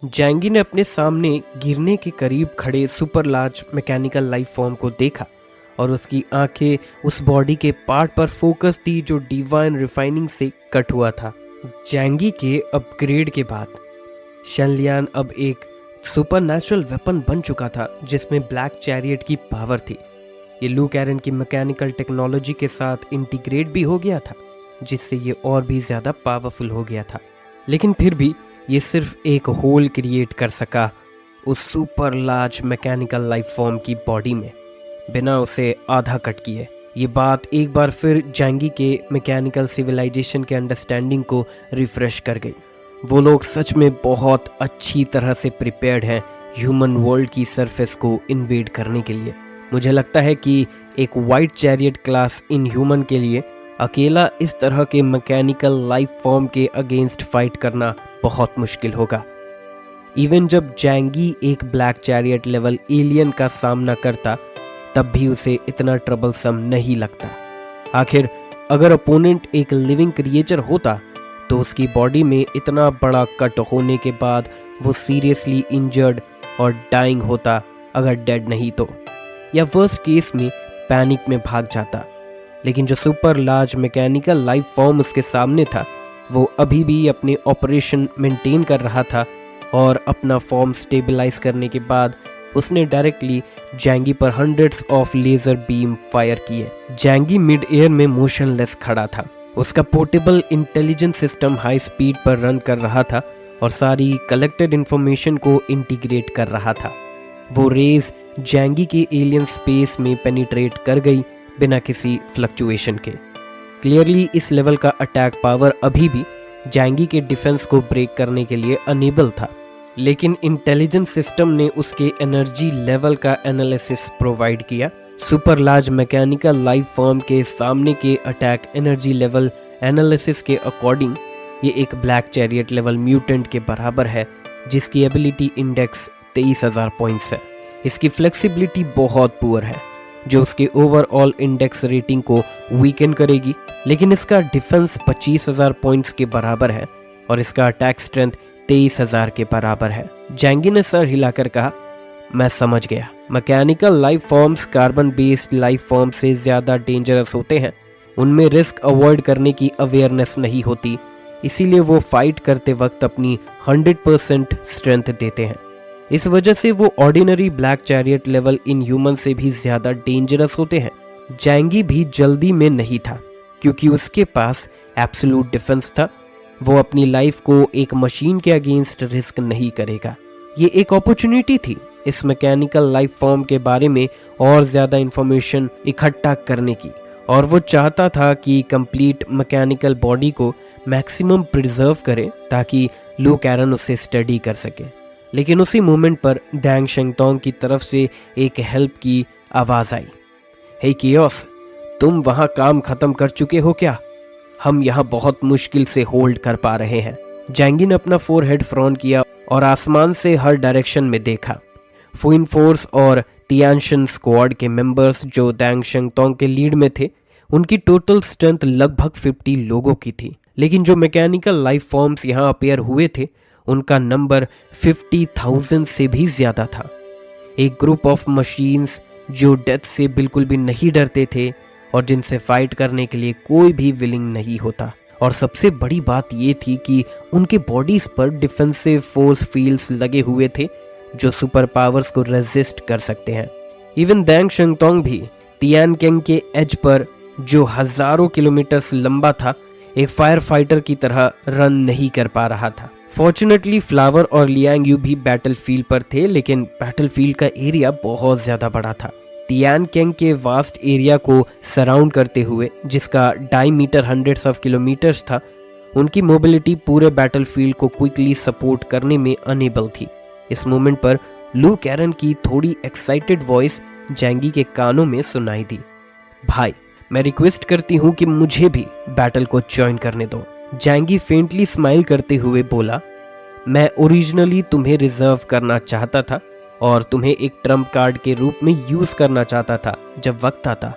जैंगी ने अपने सामने गिरने के करीब खड़े super large mechanical life form को देखा और उसकी आंखें उस बॉडी के पार्ट पर फोकस थी जो डिवाइन रिफाइनिंग से कट हुआ था। जैंगी के अपग्रेड के बाद शनलियान अब एक सुपरनैचुरल वेपन बन चुका था जिसमें ब्लैक चैरियट की पावर थी। ये लू कैरन की मैकेनिकल टेक्नोलॉजी के साथ इंटीग्रेट भी हो गया था जिससे ये और भी ज़्यादा पावरफुल हो गया था। लेकिन फिर भी ये सिर्फ एक होल क्रिएट कर सका उस super large mechanical life form की बॉडी में बिना उसे आधा कट किए। ये बात एक बार फिर जैंगी के मैकेनिकल सिविलाइजेशन के अंडरस्टैंडिंग को रिफ्रेश कर गई। वो लोग सच में बहुत अच्छी तरह से प्रिपेयर्ड हैं ह्यूमन वर्ल्ड की सरफेस को इन्वेड करने के लिए। मुझे लगता है कि एक white chariot class in human के लिए अकेला इस तरह के मैकेनिकल लाइफ फॉर्म के अगेंस्ट फाइट करना बहुत मुश्किल होगा। इवन जब जैंगी एक ब्लैक चैरियट लेवल एलियन का सामना करता तब भी उसे इतना ट्रबलसम नहीं लगता। आखिर अगर अपोनेंट एक लिविंग क्रिएचर होता तो उसकी बॉडी में इतना बड़ा कट होने के बाद वो सीरियसली इंजर्ड और डाइंग होता अगर डेड नहीं तो, या वर्स्ट केस में पैनिक में भाग जाता। लेकिन जो super large mechanical life form उसके सामने था वो अभी भी अपने ऑपरेशन मेंटेन कर रहा था और अपना फॉर्म स्टेबलाइज करने के बाद उसने डायरेक्टली जैंगी पर hundreds of laser beam fire किए। जैंगी मिड एयर में मोशनलेस खड़ा था। उसका portable intelligence system high speed पर रन कर रहा था और सारी कलेक्टेड इंफॉर्मेशन को इंटीग्रेट कर रहा था। वो रेज जैंगी के एलियन स्पेस में पेनिट्रेट कर गई बिना किसी फ्लक्चुएशन के। क्लियरली इस लेवल का अटैक पावर अभी भी जैंगी के डिफेंस को ब्रेक करने के लिए अनेबल था, लेकिन इंटेलिजेंस सिस्टम ने उसके एनर्जी लेवल का एनालिसिस प्रोवाइड किया। Super large mechanical life form के सामने के अटैक एनर्जी लेवल एनालिसिस के अकॉर्डिंग ये एक ब्लैक चैरियट लेवल म्यूटेंट के बराबर है जिसकी एबिलिटी इंडेक्स 23,000 पॉइंट्स है। इसकी फ्लेक्सिबिलिटी बहुत पुअर है जो उसके ओवरऑल इंडेक्स रेटिंग को वीकन करेगी, लेकिन इसका डिफेंस 25,000 पॉइंट्स के बराबर है और इसका अटैक स्ट्रेंथ 23,000 के बराबर है। जैंगी ने सर हिलाकर कहा, मैं समझ गया। Mechanical life forms carbon based life form से ज़्यादा डेंजरस होते हैं। उनमें रिस्क अवॉइड करने की अवेयरनेस नहीं होती, इसीलिए वो फाइट करते वक्त अपनी 100% स्ट्रेंथ देते हैं। इस वजह से वो ordinary black chariot level in human से भी ज़्यादा डेंजरस होते हैं। जैंगी भी जल्दी में नहीं था क्योंकि उसके पास एब्सोल्यूट डिफेंस था। वो अपनी लाइफ को एक मशीन के अगेंस्ट रिस्क नहीं करेगा। ये एक अपॉर्चुनिटी थी इस मैकेनिकल लाइफ फॉर्म के बारे में और ज़्यादा इंफॉर्मेशन इकट्ठा करने की, और वो चाहता था कि कंप्लीट मैकेनिकल बॉडी को मैक्सिमम प्रिजर्व करे ताकि लू कैरन उसे स्टडी कर सके। लेकिन उसी मोमेंट पर डैंग शेंगतोंग की तरफ से एक हेल्प की आवाज़ आई। हे कियोस, तुम वहाँ काम ख़त्म कर चुके हो क्या? हम यहाँ बहुत मुश्किल से होल्ड कर पा रहे हैं। जैंगी ने अपना फोरहेड फ्रॉन किया और आसमान से हर डायरेक्शन में देखा। फुइन फोर्स और तियानशन स्क्वाड के मेंबर्स जो डैंग शेंगतोंग के लीड में थे, उनकी टोटल स्ट्रेंथ लगभग 50 लोगों की थी। लेकिन जो मैकेनिकल लाइफ फॉर्म्स यहाँ अपेयर हुए थे उनका नंबर 50,000 से भी ज़्यादा था। एक ग्रुप ऑफ मशीन्स जो डेथ से बिल्कुल भी नहीं डरते थे और जिनसे फाइट करने के लिए कोई भी विलिंग नहीं होता। और सबसे बड़ी बात ये थी कि उनके बॉडीज पर डिफेंसिव फोर्स फील्ड्स लगे हुए थे जो सुपर पावर्स को रेजिस्ट कर सकते हैं। इवन डैंग शेंगतोंग भी तियानकेंग के एज पर जो हजारों किलोमीटर्स लंबा था एक फायर फाइटर की तरह रन नहीं कर पा रहा था। फॉर्चुनेटली फ्लावर और लियांग यू भी बैटलफील्ड पर थे, लेकिन बैटलफील्ड का एरिया बहुत ज़्यादा बड़ा था। तियानकेंग के वास्ट एरिया को सराउंड करते हुए जिसका डायमीटर हंड्रेड्स ऑफ किलोमीटर्स था, उनकी मोबिलिटी पूरे बैटलफील्ड को क्विकली सपोर्ट करने में अनेबल थी। इस मोमेंट पर लू कैरन की थोड़ी एक्साइटेड वॉइस जैंगी के कानों में सुनाई दी। भाई, मैं रिक्वेस्ट करती हूँ कि मुझे भी बैटल को ज्वाइन करने दो। जैंगी फेंटली स्माइल करते हुए बोला, मैं ओरिजिनली तुम्हें रिजर्व करना चाहता था और तुम्हें एक ट्रम्प कार्ड के रूप में यूज़ करना चाहता था जब वक्त आता,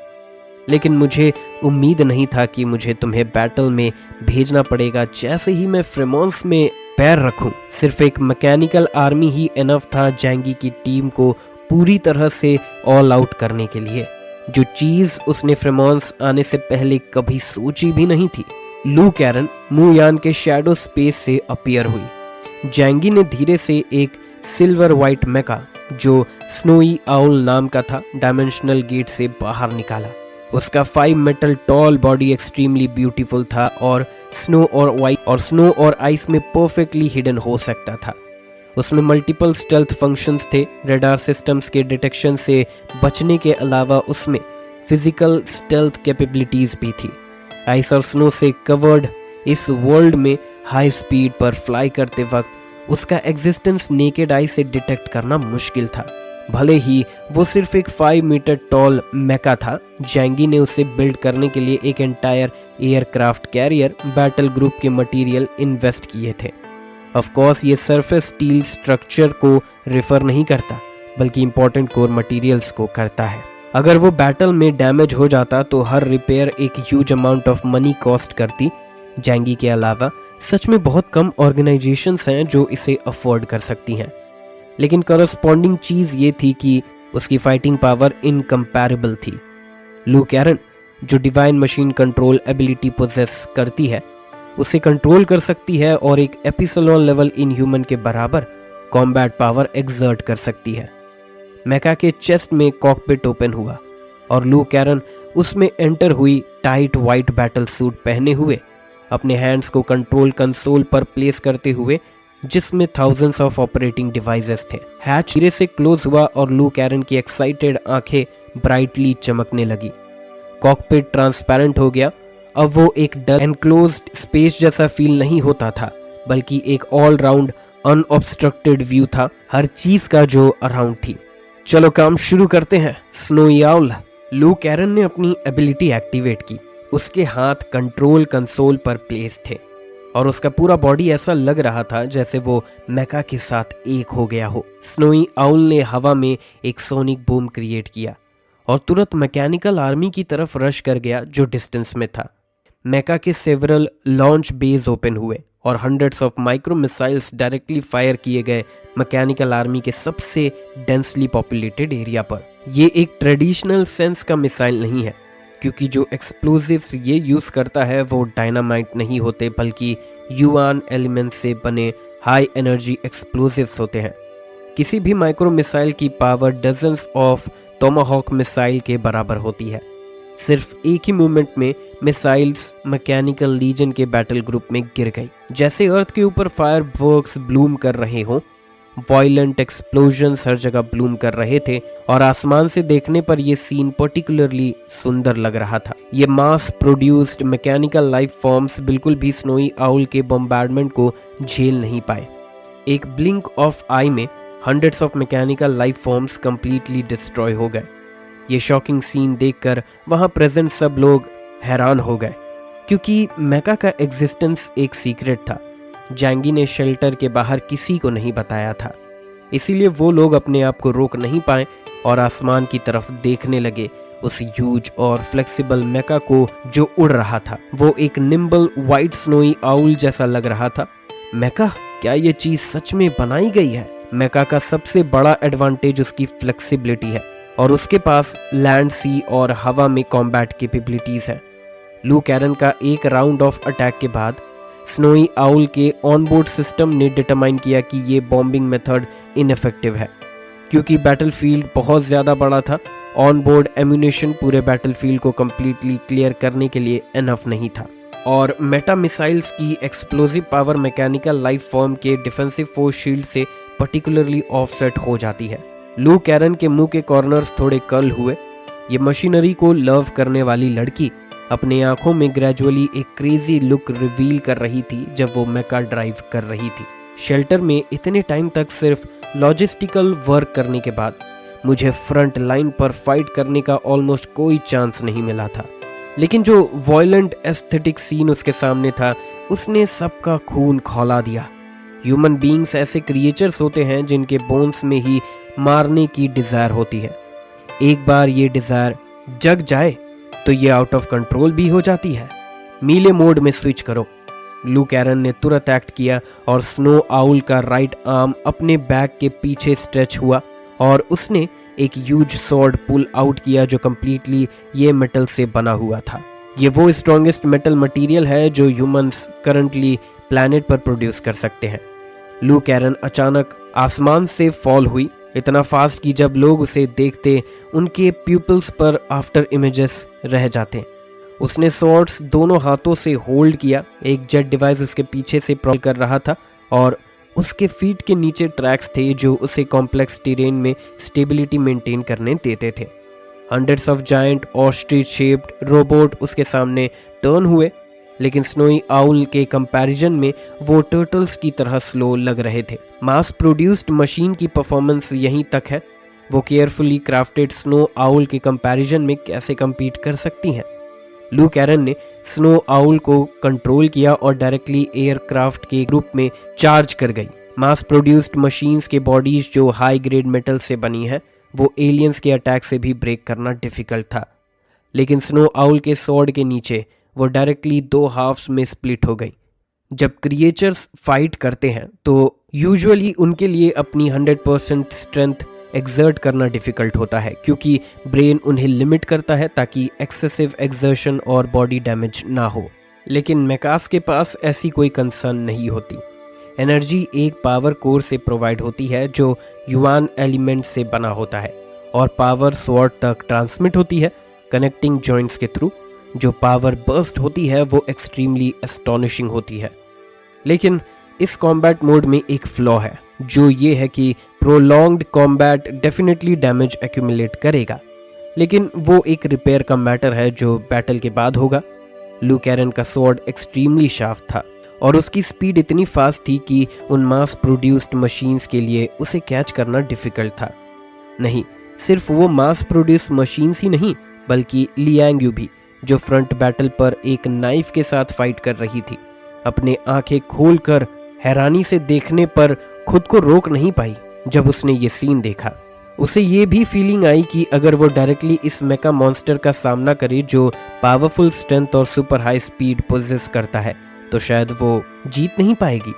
लेकिन मुझे उम्मीद नहीं था कि मुझे तुम्हें बैटल में भेजना पड़ेगा। जैसे ही मैं फ्रेमोंस में पैर रखूं। सिर्फ एक मैकेनिकल आर्मी ही इनफ था जैंगी की टीम को पूरी तरह से ऑल आउट करने के लिए, जो चीज उसने फ्रेमॉन्स आने से पहले कभी सोची भी नहीं थी। लू कैरन मू यान के शैडो स्पेस से अपीयर हुई। जैंगी ने धीरे से एक सिल्वर व्हाइट मेका जो स्नोई आउल नाम का था डायमेंशनल गेट से बाहर निकाला। उसका 5 metre tall body extremely beautiful था और स्नो और आइस में परफेक्टली हिडन हो सकता था। उसमें मल्टीपल स्टेल्थ फंक्शंस थे। रडार सिस्टम्स के डिटेक्शन से बचने के अलावा उसमें फिजिकल स्टेल्थ कैपेबिलिटीज भी थी। आइस और स्नो से कवर्ड इस वर्ल्ड में हाई स्पीड पर फ्लाई करते वक्त उसका एग्जिस्टेंस नेकेड आई से डिटेक्ट करना मुश्किल था। भले ही वो सिर्फ एक 5 मीटर टॉल मेका था, जैंगी ने उसे बिल्ड करने के लिए एक entire aircraft carrier battle group के मटेरियल इन्वेस्ट किए थे। ऑफ कोर्स ये सरफेस स्टील स्ट्रक्चर को रेफर नहीं करता, बल्कि इंपॉर्टेंट कोर मटेरियल्स को करता है। अगर वो बैटल में डैमेज हो जाता तो हर रिपेयर एक huge amount of money cost करती। जैंगी के अलावा सच में बहुत कम ऑर्गेनाइजेशंस हैं जो इसे अफोर्ड कर सकती हैं, लेकिन करस्पॉन्डिंग चीज ये थी कि उसकी फाइटिंग पावर इनकम्पैरेबल थी। लू कैरन जो divine machine control ability possess करती है, उसे कंट्रोल कर सकती है और एक एपिसलोन लेवल इनह्यूमन के बराबर कॉम्बैट पावर एक्सर्ट कर सकती है। मेका के चेस्ट में कॉकपिट ओपन हुआ और लू कैरन उसमें एंटर हुई टाइट वाइट बैटल सूट पहने हुए, अपने हैंड्स को कंट्रोल कंसोल पर प्लेस करते हुए जिसमें थाउजेंड्स ऑफ ऑपरेटिंग डिवाइसेस थे। हैच धीरे से क्लोज हुआ और लू कैरन की एक्साइटेड आंखें ब्राइटली चमकने लगी। कॉकपिट ट्रांसपेरेंट हो गया। अब वो एक डल एनक्लोज्ड स्पेस जैसा फील नहीं होता था, बल्कि एक ऑल राउंड अनऑब्स्ट्रक्टेड व्यू था हर चीज का जो अराउंड थी। चलो काम शुरू करते हैं। Snowy owl. लू कैरन ने अपनी एबिलिटी एक्टिवेट की। उसके हाथ कंट्रोल कंसोल पर प्लेस थे और उसका पूरा बॉडी ऐसा लग रहा था जैसे वो मेका के साथ एक हो गया हो। स्नोई आउल ने हवा में एक सोनिक बूम क्रिएट किया और तुरंत मैकेनिकल आर्मी की तरफ रश कर गया जो डिस्टेंस में था। मेका के सेवरल लॉन्च बेस ओपन हुए और hundreds of micro missiles directly fire किए गए मैकेनिकल आर्मी के सबसे डेंसली पॉपुलेटेड एरिया पर। ये एक ट्रेडिशनल सेंस का मिसाइल नहीं है, क्योंकि जो एक्सप्लोजिव्स ये यूज करता है वो डायनामाइट नहीं होते, बल्कि युआन एलिमेंट से बने हाई एनर्जी एक्सप्लोजिव्स होते हैं। किसी भी माइक्रो मिसाइल की power dozens of Tomahawk missile के बराबर होती है। सिर्फ एक ही मूवमेंट में मिसाइल्स मैकेनिकल लीजन के बैटल ग्रुप में गिर गई। जैसे अर्थ के ऊपर फायर वर्क्स ब्लूम कर रहे हों, वायलेंट एक्सप्लोजन्स हर जगह ब्लूम कर रहे थे और आसमान से देखने पर यह सीन पर्टिकुलरली सुंदर लग रहा था। ये mass produced mechanical life forms बिल्कुल भी स्नोई आउल के बॉम्बार्डमेंट को झेल नहीं पाए। एक ब्लिंक ऑफ आई में hundreds of mechanical life forms completely destroy हो गए। ये शॉकिंग सीन देखकर वहां प्रेजेंट सब लोग हैरान हो गए, क्योंकि मेका का एग्जिस्टेंस एक सीक्रेट था। जैंगी ने शेल्टर के बाहर किसी को नहीं बताया था, इसीलिए वो लोग अपने आप को रोक नहीं पाए और आसमान की तरफ देखने लगे उस ह्यूज और फ्लेक्सिबल मेका को जो उड़ रहा था। वो एक निम्बल वाइट स्नोई आउल जैसा लग रहा था। मेका, क्या ये चीज सच में बनाई गई है? मेका का सबसे बड़ा एडवांटेज उसकी फ्लेक्सिबिलिटी है और उसके पास लैंड, सी और हवा में कॉम्बैट कैपेबिलिटीज है। लू कैरन का एक राउंड ऑफ अटैक के बाद स्नोई आउल के ऑनबोर्ड सिस्टम ने डिटरमाइन किया कि ये बॉम्बिंग मेथड इनफेक्टिव है, क्योंकि बैटलफील्ड बहुत ज़्यादा बड़ा था। ऑनबोर्ड एम्यूनेशन पूरे बैटलफील्ड को कम्प्लीटली क्लियर करने के लिए इनफ नहीं था और मेटा मिसाइल्स की explosive power mechanical life form के डिफेंसिव फोर्स शील्ड से पर्टिकुलरली ऑफसेट हो जाती है। लू कैरन के मुंह के कॉर्नर्स थोड़े कर्ल हुए। ये मशीनरी को लव करने वाली लड़की अपने आंखों में ग्रेजुअली एक क्रेजी लुक रिवील कर रही थी जब वो मेका ड्राइव कर रही थी। शेल्टर में इतने टाइम तक सिर्फ लॉजिस्टिकल वर्क करने के बाद मुझे फ्रंट लाइन पर फाइट करने का ऑलमोस्ट कोई चांस नहीं मिला था, लेकिन जो वॉयलेंट एस्थेटिक सीन उसके सामने था उसने सबका खून खौला दिया। ह्यूमन बीइंग्स ऐसे क्रिएचर्स होते हैं जिनके बोन्स में ही मारने की डिजायर होती है। एक बार ये डिजायर जग जाए तो ये आउट ऑफ कंट्रोल भी हो जाती है। मीले मोड में स्विच करो। लू कैरन ने तुरंत एक्ट किया और स्नो आउल का राइट आर्म अपने बैक के पीछे स्ट्रेच हुआ और उसने एक ह्यूज स्वॉर्ड पुल आउट किया जो कंप्लीटली ये मेटल से बना हुआ था। ये वो स्ट्रॉन्गेस्ट मेटल मटेरियल है जो ह्यूमंस करंटली प्लैनेट पर प्रोड्यूस कर सकते हैं। लू कैरन अचानक आसमान से फॉल हुई, इतना फास्ट कि जब लोग उसे देखते उनके प्यूपल्स पर आफ्टर इमेजेस रह जाते। उसने स्वॉर्ड्स दोनों हाथों से होल्ड किया, एक जेट डिवाइस उसके पीछे से प्रॉल कर रहा था और उसके फीट के नीचे ट्रैक्स थे जो उसे कॉम्प्लेक्स टेरेन में स्टेबिलिटी मेंटेन करने देते थे। Hundreds of giant ostrich shaped robot उसके सामने टर्न हुए, लेकिन स्नोई आउल के कंपैरिजन में वो टर्टल्स की तरह स्लो लग रहे थे। मास प्रोड्यूस्ड मशीन की परफॉर्मेंस यहीं तक है, वो केयरफुली क्राफ्टेड स्नो आउल के कंपैरिजन में कैसे compete कर सकती हैं। लू कैरन ने स्नो आउल को कंट्रोल किया और डायरेक्टली एयरक्राफ्ट के ग्रुप में चार्ज कर गई। मास प्रोड्यूस्ड मशीन्स के बॉडीज जो हाई ग्रेड मेटल से बनी है वो एलियंस के अटैक से भी ब्रेक करना डिफिकल्ट था, लेकिन स्नो आउल के स्वॉर्ड के नीचे वो डायरेक्टली दो हाफ्स में स्प्लिट हो गई। जब क्रिएचर्स फाइट करते हैं तो यूजुअली उनके लिए अपनी 100% स्ट्रेंथ एक्सर्ट करना डिफिकल्ट होता है क्योंकि ब्रेन उन्हें लिमिट करता है ताकि एक्सेसिव एक्सर्शन और बॉडी डैमेज ना हो। लेकिन मैकास के पास ऐसी कोई कंसर्न नहीं होती। एनर्जी एक पावर कोर से प्रोवाइड होती है जो युआन एलिमेंट से बना होता है और पावर स्वॉर्ड तक ट्रांसमिट होती है कनेक्टिंग जॉइंट्स के थ्रू। जो पावर बर्स्ट होती है वो एक्सट्रीमली एस्टॉनिशिंग होती है। लेकिन इस कॉम्बैट मोड में एक फ्लॉ है जो ये है कि prolonged combat definitely damage accumulate करेगा, लेकिन वो एक रिपेयर का मैटर है जो बैटल के बाद होगा। लू कैरन का स्वॉर्ड एक्सट्रीमली शार्प था और उसकी स्पीड इतनी फास्ट थी कि उन मास प्रोड्यूस्ड मशीन्स के लिए उसे कैच करना डिफिकल्ट था। नहीं, सिर्फ वो मास प्रोड्यूस्ड मशीन्स ही नहीं बल्कि लियांग यू भी, जो फ्रंट बैटल पर एक नाइफ के साथ फाइट कर रही थी, अपने आंखें खोलकर हैरानी से देखने पर खुद को रोक नहीं पाई। जब उसने ये सीन देखा उसे ये भी फीलिंग आई कि अगर वो डायरेक्टली इस मेका मॉन्स्टर का सामना करे जो पावरफुल स्ट्रेंथ और सुपर हाई स्पीड पोजेस करता है तो शायद वो जीत नहीं पाएगी।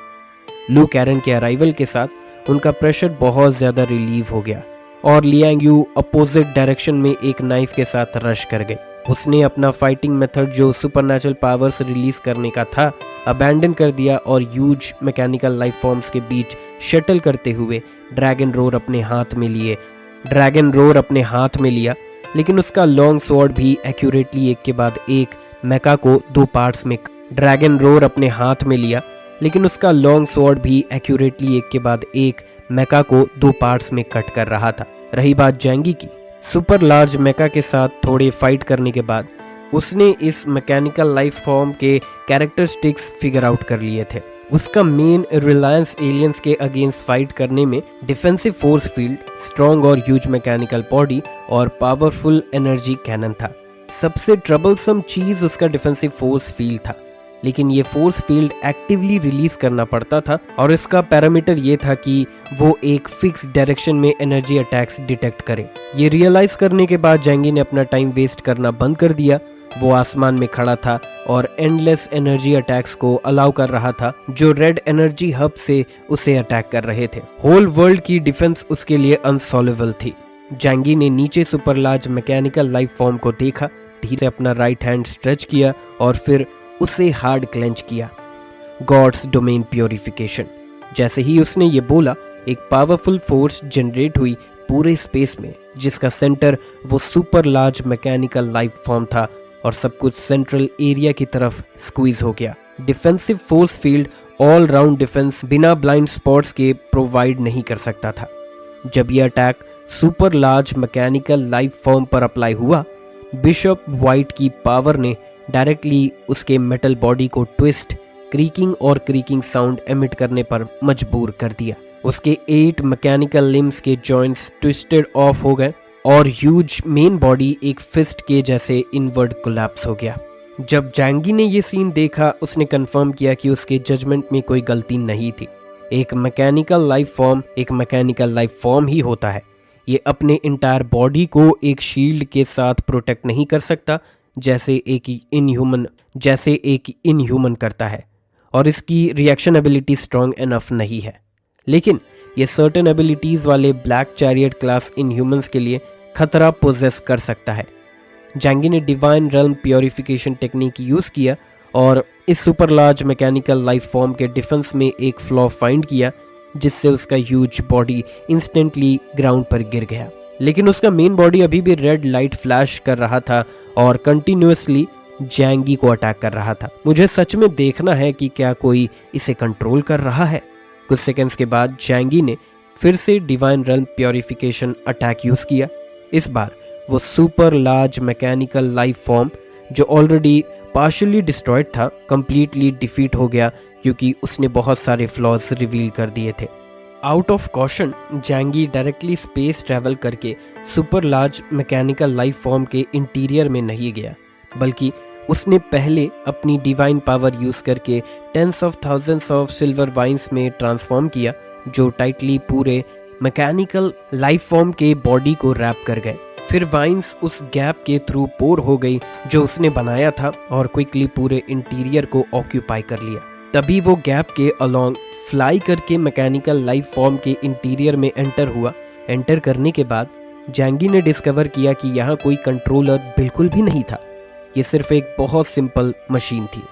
लू कैरन के अराइवल के साथ उनका प्रेशर बहुत ज़्यादा रिलीव हो गया और लियांग यू अपोजिट डायरेक्शन में एक नाइफ के साथ रश कर गई। उसने अपना फाइटिंग मेथड जो सुपरनैचुरल पावर्स रिलीज करने का था अबैंडन कर दिया और ह्यूज मैकेनिकल लाइफ फॉर्म्स के बीच शटल करते हुए ड्रैगन रोर अपने हाथ में लिया, लेकिन उसका लॉन्ग स्वॉर्ड भी एक्यूरेटली एक के बाद एक मेका को दो पार्ट्स में कट कर रहा था। रही बात जैंगी की, सुपर लार्ज मेका के साथ थोड़े फाइट करने के बाद उसने इस मैकेनिकल लाइफ फॉर्म के कैरेक्टरिस्टिक्स फिगर आउट कर लिए थे। उसका मेन रिलायंस एलियंस के अगेंस्ट फाइट करने में डिफेंसिव फोर्स फील्ड, स्ट्रॉन्ग और ह्यूज मैकेनिकल बॉडी और पावरफुल एनर्जी कैनन था। सबसे ट्रबलसम चीज उसका डिफेंसिव फोर्स फील्ड था, लेकिन ये फोर्स फील्ड एक्टिवली रिलीज करना पड़ता था और इसका पैरामीटर ये था कि वो एक फिक्स डायरेक्शन में एनर्जी अटैक्स डिटेक्ट करे। ये रियलाइज करने के बाद जैंगी ने अपना टाइम वेस्ट करना बंद कर दिया। वो आसमान में खड़ा था और एंडलेस एनर्जी अटैक्स को अलाउ कर रहा था जो रेड एनर्जी हब से उसे अटैक कर रहे थे। होल वर्ल्ड की डिफेंस उसके लिए अनसॉल्वेबल थी। जैंगी ने नीचे super large mechanical life form को देखा, धीरे से अपना राइट हैंड स्ट्रेच किया और फिर उसे हार्ड क्लेंच किया। God's domain purification. जैसे ही उसने ये बोला, एक पावरफुल फोर्स जनरेट हुई पूरे स्पेस में, जिसका सेंटर वो super large mechanical life form था और सब कुछ सेंट्रल एरिया की तरफ स्क्वीज हो गया। Defensive force field all round defence बिना ब्लाइंड स्पॉट्स के प्रोवाइड नहीं कर सकता था। जब यह attack super large mechanical life form पर अप्लाई हुआ, बिशप वाइट की पावर ने डायरेक्टली उसके मेटल बॉडी को ट्विस्ट, क्रीकिंग साउंड एमिट करने पर मजबूर कर दिया। उसके 8 मैकेनिकल लिम्स के जॉइंट्स ट्विस्टेड ऑफ हो गए और ह्यूज मेन बॉडी एक फिस्ट के जैसे इनवर्ड कोलैप्स हो गया। जब जैंगी ने ये सीन देखा, उसने कंफर्म किया कि उसके जजमेंट में कोई गलती नहीं थी। एक मैकेनिकल लाइफ फॉर्म ही होता है। ये अपने इंटायर बॉडी को एक शील्ड के साथ प्रोटेक्ट नहीं कर सकता जैसे एक इनह्यूमन करता है, और इसकी रिएक्शन एबिलिटी स्ट्रॉन्ग इनफ नहीं है। लेकिन ये सर्टेन एबिलिटीज़ वाले black chariot class in humans के लिए खतरा पोजेस कर सकता है। जैंगी ने divine realm purification technique use किया और इस super large mechanical life form के डिफेंस में एक फ्लॉ फाइंड किया, जिससे उसका ह्यूज बॉडी इंस्टेंटली ग्राउंड पर गिर गया। लेकिन उसका मेन बॉडी अभी भी रेड लाइट फ्लैश कर रहा था और कंटिन्यूसली जैंगी को अटैक कर रहा था। मुझे सच में देखना है कि क्या कोई इसे कंट्रोल कर रहा है। कुछ सेकंड्स के बाद जैंगी ने फिर से divine realm purification attack use किया। इस बार वो super large mechanical life form जो ऑलरेडी पार्शियली डिस्ट्रॉयड था कंप्लीटली डिफीट हो गया, क्योंकि उसने बहुत सारे फ्लॉज रिवील कर दिए थे। आउट ऑफ कॉशन जैंगी डायरेक्टली स्पेस ट्रैवल करके super large mechanical life form के इंटीरियर में नहीं गया, बल्कि उसने पहले अपनी डिवाइन पावर यूज़ करके tens of thousands of silver vines में ट्रांसफॉर्म किया, जो टाइटली पूरे मैकेनिकल लाइफ फॉर्म के बॉडी को रैप कर गए। फिर वाइन्स उस गैप के थ्रू पोर हो गई जो उसने बनाया था और क्विकली पूरे इंटीरियर को ऑक्यूपाई कर लिया। तभी वो गैप के अलोंग फ्लाई करके मैकेनिकल लाइफ फॉर्म के इंटीरियर में एंटर हुआ। एंटर करने के बाद जैंगी ने डिस्कवर किया कि यहाँ कोई कंट्रोलर बिल्कुल भी नहीं था। ये सिर्फ एक बहुत सिंपल मशीन थी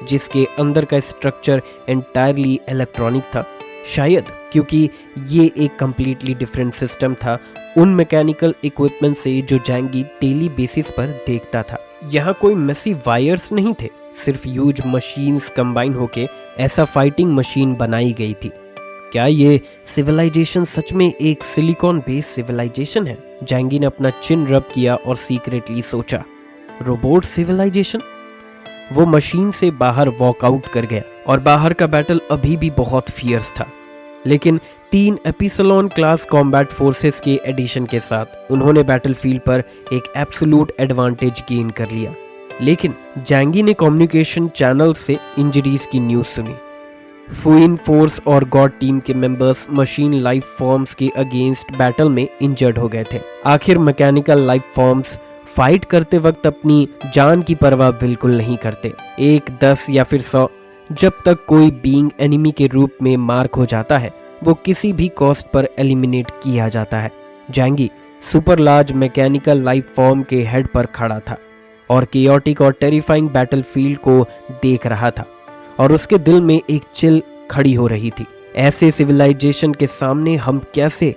जिसके अंदर का स्ट्रक्चर एंटायरली इलेक्ट्रॉनिक था, शायद क्योंकि ये एक कंप्लीटली डिफरेंट सिस्टम था उन मैकेनिकल इक्विपमेंट से जो जैंगी डेली बेसिस पर देखता था। यहाँ कोई मेसी वायर्स नहीं थे, सिर्फ ह्यूज मशीन्स कंबाइन होके ऐसा फाइटिंग मशीन बनाई गई थी। क्या ये सिविलाइजेशन सच में एक सिलिकॉन बेस्ड सिविलाइजेशन है? जैंगी ने अपना चिन रब किया और सीक्रेटली सोचा, रोबोट सिविलाइजेशन? वो मशीन से बाहर वॉकआउट कर गया और बाहर का बैटल अभी भी बहुत फियर्स था। लेकिन 3 एपिसलोन क्लास कॉम्बैट फोर्सेस के एडिशन के साथ उन्होंने बैटलफील्ड पर एक एब्सोल्यूट एडवांटेज गेन कर लिया। लेकिन जैंगी ने कम्युनिकेशन चैनल से इंजरीज की न्यूज़ सुनी। फुइन फोर्स और गॉड टीम के मेंबर्स मशीन लाइफ फॉर्म्स के अगेंस्ट बैटल में इंजर्ड हो गए थे। आखिर मैकेनिकल लाइफ फॉर्म्स फाइट करते वक्त अपनी जान की परवाह बिल्कुल नहीं करते। 1, 10 या फिर 100, जब तक कोई बीइंग एनिमी के रूप में मार्क हो जाता है वो किसी भी कॉस्ट पर एलिमिनेट किया जाता है। जैंगी super large mechanical life form के हेड पर खड़ा था और केयोटिक और टेरिफाइंग बैटलफील्ड को देख रहा था और उसके दिल में एक चिल खड़ी हो रही थी। ऐसे सिविलाइजेशन के सामने हम कैसे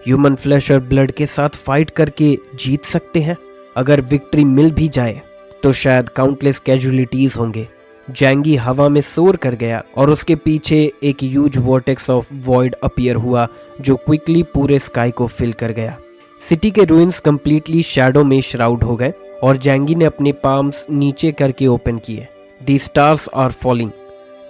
ह्यूमन फ्लैश और ब्लड के साथ फाइट करके जीत सकते हैं? अगर विक्ट्री मिल भी जाए तो शायद काउंटलेस कैजुअलिटीज होंगे। जैंगी हवा में सोर कर गया और उसके पीछे एक huge vortex of void appear हुआ जो क्विकली पूरे स्काई को फिल कर गया। सिटी के रूइंस कंप्लीटली शैडो में श्राउड हो गए और जैंगी ने अपने पाम्स नीचे करके ओपन किए। The stars are falling.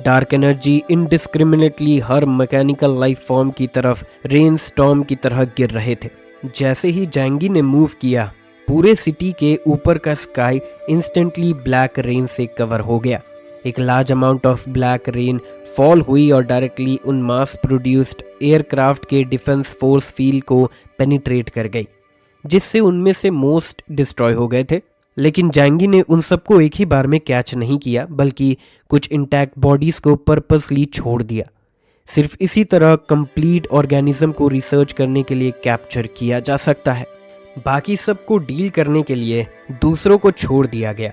Dark energy indiscriminately हर मैकेनिकल लाइफ फॉर्म की तरफ रेन स्टॉर्म की तरह गिर रहे थे। जैसे ही जैंगी ने मूव किया पूरे सिटी के ऊपर का स्काई इंस्टेंटली ब्लैक रेन से कवर हो गया। एक large amount of black rain fall हुई और डायरेक्टली उन मास प्रोड्यूस्ड एयरक्राफ्ट के डिफेंस फोर्स फील्ड को पेनिट्रेट कर गई, जिससे उनमें से मोस्ट डिस्ट्रॉय हो गए थे। लेकिन जैंगी ने उन सबको एक ही बार में कैच नहीं किया, बल्कि कुछ इंटैक्ट बॉडीज को पर्पसली छोड़ दिया। सिर्फ इसी तरह कंप्लीट ऑर्गेनिज्म को रिसर्च करने के लिए कैप्चर किया जा सकता है। बाकी सबको डील करने के लिए दूसरों को छोड़ दिया गया।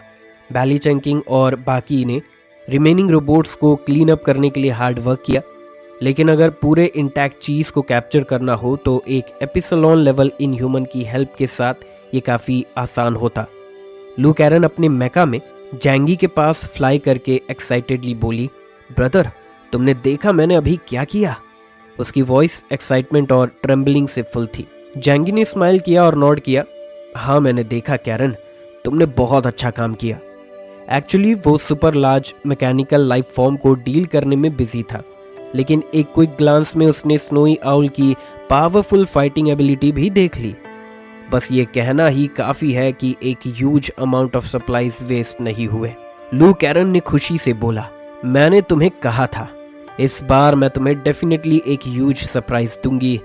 बैलीचंकिंग और बाकी ने रिमेनिंग रोबोट्स को क्लीन अप करने के लिए हार्ड वर्क किया। लेकिन अगर पूरे इंटैक्ट चीज़ को कैप्चर करना हो तो एक एपिसलोन लेवल इन ह्यूमन की हेल्प के साथ ये काफ़ी आसान होता। लू कैरन अपने मेका में जैंगी के पास फ्लाई करके एक्साइटेडली बोली, ब्रदर तुमने देखा मैंने अभी क्या किया? उसकी वॉइस एक्साइटमेंट और ट्रेम्बलिंग से फुल थी। जैंगी ने स्माइल किया और नॉड किया, हाँ मैंने देखा कैरन, तुमने बहुत अच्छा काम किया। एक्चुअली वो super large mechanical life form को डील करने में बिजी था, लेकिन एक क्विक ग्लांस में उसने स्नोई आउल की पावरफुल फाइटिंग एबिलिटी भी देख ली। बस ये कहना ही काफ़ी है कि एक huge amount of supplies waste नहीं हुए। लू कैरन ने खुशी से बोला, मैंने तुम्हें कहा था इस बार मैं तुम्हें डेफिनेटली एक ह्यूज सरप्राइज दूंगी।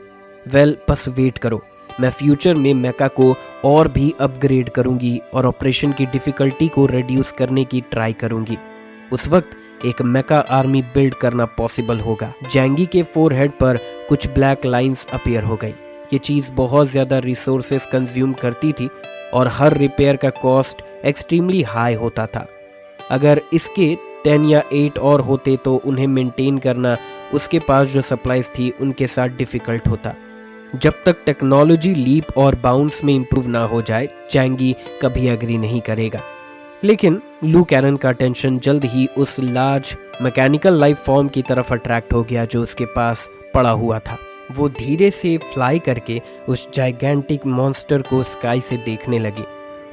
वेल बस वेट करो, मैं फ्यूचर में मेका को और भी अपग्रेड करूंगी और ऑपरेशन की डिफ़िकल्टी को रिड्यूस करने की ट्राई करूंगी। उस वक्त एक मेका आर्मी बिल्ड करना पॉसिबल होगा। जैंगी के फोरहेड पर कुछ ब्लैक लाइंस अपीयर हो गई। ये चीज़ बहुत ज़्यादा रिसोर्सेस कंज्यूम करती थी और हर रिपेयर का कॉस्ट एक्सट्रीमली हाई होता था। अगर इसके 10 या 8 और होते तो उन्हें मेंटेन करना उसके पास जो सप्लाईज थी उनके साथ डिफ़िकल्ट होता। जब तक टेक्नोलॉजी लीप और बाउंस में इम्प्रूव ना हो जाए, जैंगी कभी एग्री नहीं करेगा। लेकिन लू कैरन का अटेंशन जल्द ही उस लार्ज मैकेनिकल लाइफ फॉर्म की तरफ अट्रैक्ट हो गया जो उसके पास पड़ा हुआ था। वो धीरे से फ्लाई करके उस जाइगेंटिक मॉन्स्टर को स्काई से देखने लगी।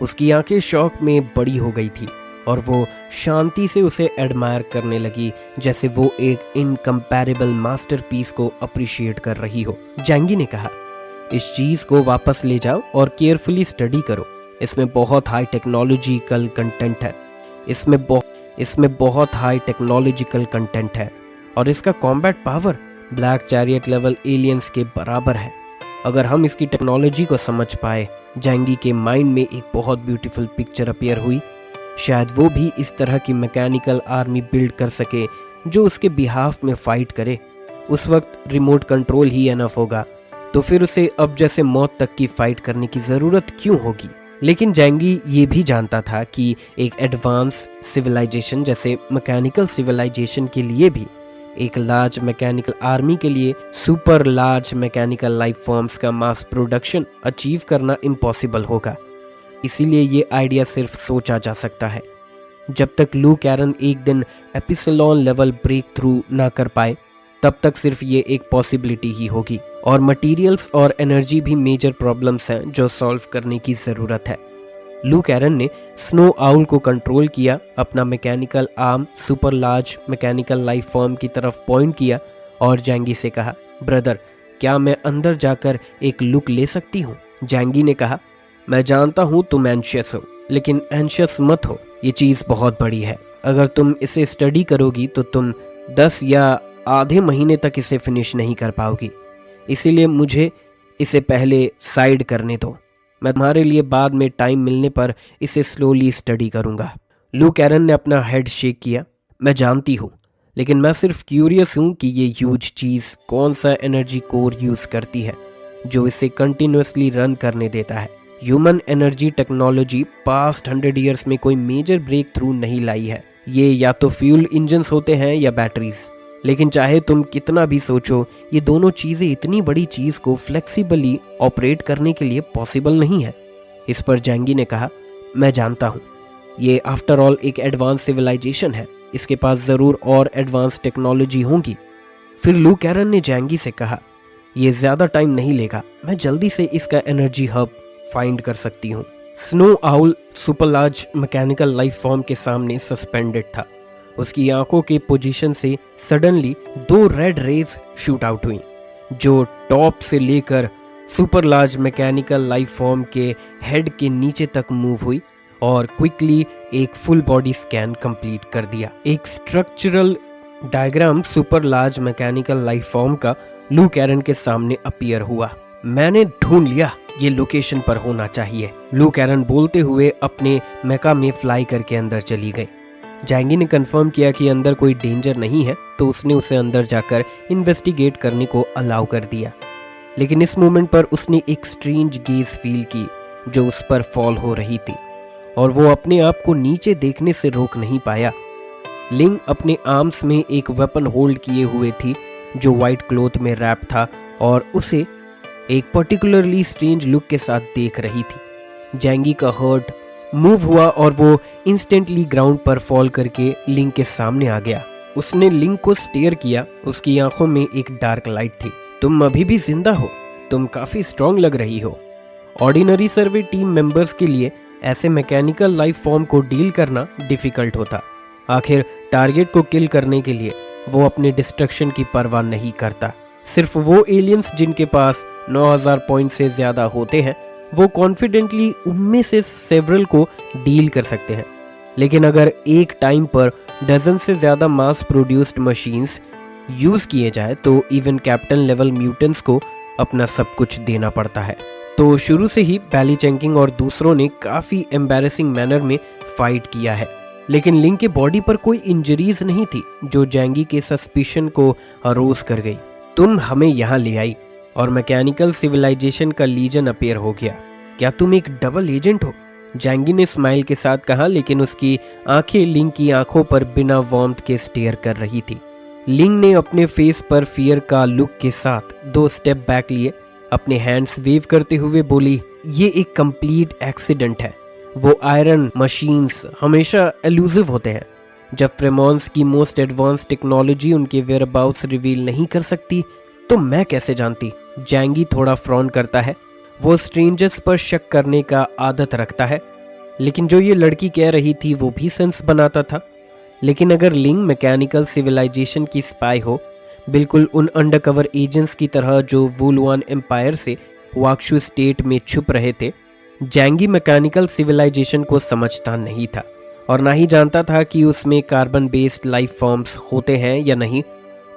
उसकी आंखें शौक में बड़ी हो गई थी और वो शांति से उसे एडमायर करने लगी, जैसे वो एक इनकम्पैरेबल मास्टरपीस को अप्रिशिएट कर रही हो। जैंगी ने कहा, इस चीज़ को वापस ले जाओ और केयरफुली स्टडी करो। इसमें बहुत हाई टेक्नोलॉजिकल कंटेंट है। इसमें बहुत हाई टेक्नोलॉजिकल कंटेंट है और इसका combat power black chariot level aliens के बराबर है। अगर हम इसकी टेक्नोलॉजी को समझ पाए। जैंगी के माइंड में एक बहुत ब्यूटीफुल पिक्चर अपीयर हुई। शायद वो भी इस तरह की मैकेनिकल आर्मी बिल्ड कर सके जो उसके बिहाफ में फाइट करे। उस वक्त रिमोट कंट्रोल ही एनफ होगा, तो फिर उसे अब जैसे मौत तक की फाइट करने की ज़रूरत क्यों होगी। लेकिन जैंगी ये भी जानता था कि एक एडवांस सिविलाइजेशन जैसे मैकेनिकल सिविलाइजेशन के लिए भी एक लार्ज मैकेनिकल आर्मी के लिए super large mechanical life forms का मास प्रोडक्शन अचीव करना इम्पॉसिबल होगा। इसीलिए ये आइडिया सिर्फ सोचा जा सकता है। जब तक लू कैरन एक दिन एपिसिलॉन लेवल ब्रेक थ्रू ना कर पाए, तब तक सिर्फ ये एक पॉसिबिलिटी ही होगी। और मटेरियल्स और एनर्जी भी मेजर प्रॉब्लम्स हैं जो सॉल्व करने की ज़रूरत है। लू कैरन ने स्नो आउल को कंट्रोल किया, अपना mechanical arm super large mechanical life form की तरफ पॉइंट किया और जैंगी से कहा, ब्रदर, क्या मैं अंदर जाकर एक लुक ले सकती हूँ? जैंगी ने कहा, मैं जानता हूँ तुम एंशियस हो, लेकिन एंशियस मत हो। ये चीज़ बहुत बड़ी है। अगर तुम इसे स्टडी करोगी तो तुम 10 या आधे महीने तक इसे फिनिश नहीं कर पाओगी। इसीलिए मुझे इसे पहले साइड करने दो। मैं तुम्हारे लिए बाद में टाइम मिलने पर इसे स्लोली स्टडी करूँगा। लू कैरन ने अपना हेड शेक किया। मैं जानती हूँ, लेकिन मैं सिर्फ क्यूरियस हूँ कि ये ह्यूज चीज़ कौन सा एनर्जी कोर यूज़ करती है जो इसे कंटिन्यूसली रन करने देता है। Human energy technology past 100 years में कोई मेजर ब्रेक थ्रू नहीं लाई है। ये या तो फ्यूल इंजन्स होते हैं या बैटरीज। लेकिन चाहे तुम कितना भी सोचो, ये दोनों चीज़ें इतनी बड़ी चीज़ को फ्लेक्सिबली ऑपरेट करने के लिए पॉसिबल नहीं है। इस पर जैंगी ने कहा, मैं जानता हूँ, ये आफ्टर ऑल एक एडवांस सिविलाइजेशन है। इसके पास ज़रूर और एडवांस टेक्नोलॉजी होगी। फिर लू कैरन ने जैंगी से कहा, यह ज़्यादा टाइम नहीं लेगा। मैं जल्दी से इसका एनर्जी हब फाइंड कर सकती हूँ। Snow owl super large mechanical life form के सामने सस्पेंडेड था। उसकी आंखों के पोजीशन से suddenly 2 red rays shoot out हुई, जो टॉप से लेकर super large mechanical life form के हेड के नीचे तक मूव हुई और क्विकली एक फुल बॉडी स्कैन कंप्लीट कर दिया। एक structural diagram super large mechanical life form का लू कैरन के सामने अपीयर हुआ। मैंने ढूंढ लिया, ये लोकेशन पर होना चाहिए। लू कैरन बोलते हुए अपने मेका में फ्लाई करके अंदर चली गई। जैंगी ने कंफर्म किया कि अंदर कोई डेंजर नहीं है, तो उसने उसे अंदर जाकर इन्वेस्टिगेट करने को अलाउ कर दिया। लेकिन इस मोमेंट पर उसने एक स्ट्रेंज गेज फील की जो उस पर फॉल हो रही थी और वो अपने आप को नीचे देखने से रोक नहीं पाया। लिंग अपने आर्म्स में एक वेपन होल्ड किए हुए थी जो वाइट क्लॉथ में रैप था और उसे एक पर्टिकुलरली स्ट्रेंज लुक के साथ देख रही थी। जैंगी का हर्ट मूव हुआ और वो इंस्टेंटली ग्राउंड पर फॉल करके लिंग के सामने आ गया। उसने लिंग को स्टेयर किया। उसकी आंखों में एक डार्क लाइट थी। तुम अभी भी जिंदा हो, तुम काफी स्ट्रांग लग रही हो। ऑर्डिनरी सर्वे टीम मेंबर्स के लिए ऐसे मैकेनिकल लाइफ फॉर्म को डील करना डिफिकल्ट होता। आखिर टारगेट को किल करने के लिए वो अपने डिस्ट्रक्शन की परवाह नहीं करता। सिर्फ वो एलियंस जिनके पास 9000 पॉइंट से ज्यादा होते हैं वो कॉन्फिडेंटली उनमें से सेवरल को डील कर सकते हैं। लेकिन अगर एक टाइम पर डजन से ज्यादा मास प्रोड्यूस्ड मशीन्स यूज किए जाए तो इवन कैप्टन लेवल म्यूटेंट्स को अपना सब कुछ देना पड़ता है। तो शुरू से ही बैली चैंकिंग और दूसरों ने काफी एम्बैरेसिंग मैनर में फाइट किया है। लेकिन लिंग के बॉडी पर कोई इंजरीज नहीं थी जो जैंगी के सस्पिशन को अरोज कर गई। तुम हमें यहाँ ले आई और मैकेनिकल सिविलाइजेशन का लीजन अपीयर हो गया। क्या तुम एक डबल एजेंट हो? जैंगी ने स्माइल के साथ कहा, लेकिन उसकी आंखें लिंग की आंखों पर बिना वार्मथ के स्टेयर कर रही थी। लिंग ने अपने फेस पर फियर का लुक के साथ 2 स्टेप बैक लिए, अपने हैंड्स वेव करते हुए बोली, ये एक कंप्लीट एक्सीडेंट है। वो आयरन मशीन्स हमेशा एलूसिव होते हैं। जब फ्रेमॉन्स की मोस्ट एडवांस टेक्नोलॉजी उनके वेयरअबाउट्स रिवील नहीं कर सकती तो मैं कैसे जानती? जैंगी थोड़ा फ्रॉन करता है। वो स्ट्रेंजर्स पर शक करने का आदत रखता है, लेकिन जो ये लड़की कह रही थी वो भी सेंस बनाता था। लेकिन अगर लिंग मैकेनिकल सिविलाइजेशन की स्पाई हो, बिल्कुल उन अंडरकवर एजेंट्स की तरह जो वुलवान एम्पायर से वाक्शु स्टेट में छुप रहे थे, जैंगी मैकेनिकल सिविलाइजेशन को समझता नहीं था और ना ही जानता था कि उसमें कार्बन बेस्ड लाइफ फॉर्म्स होते हैं या नहीं,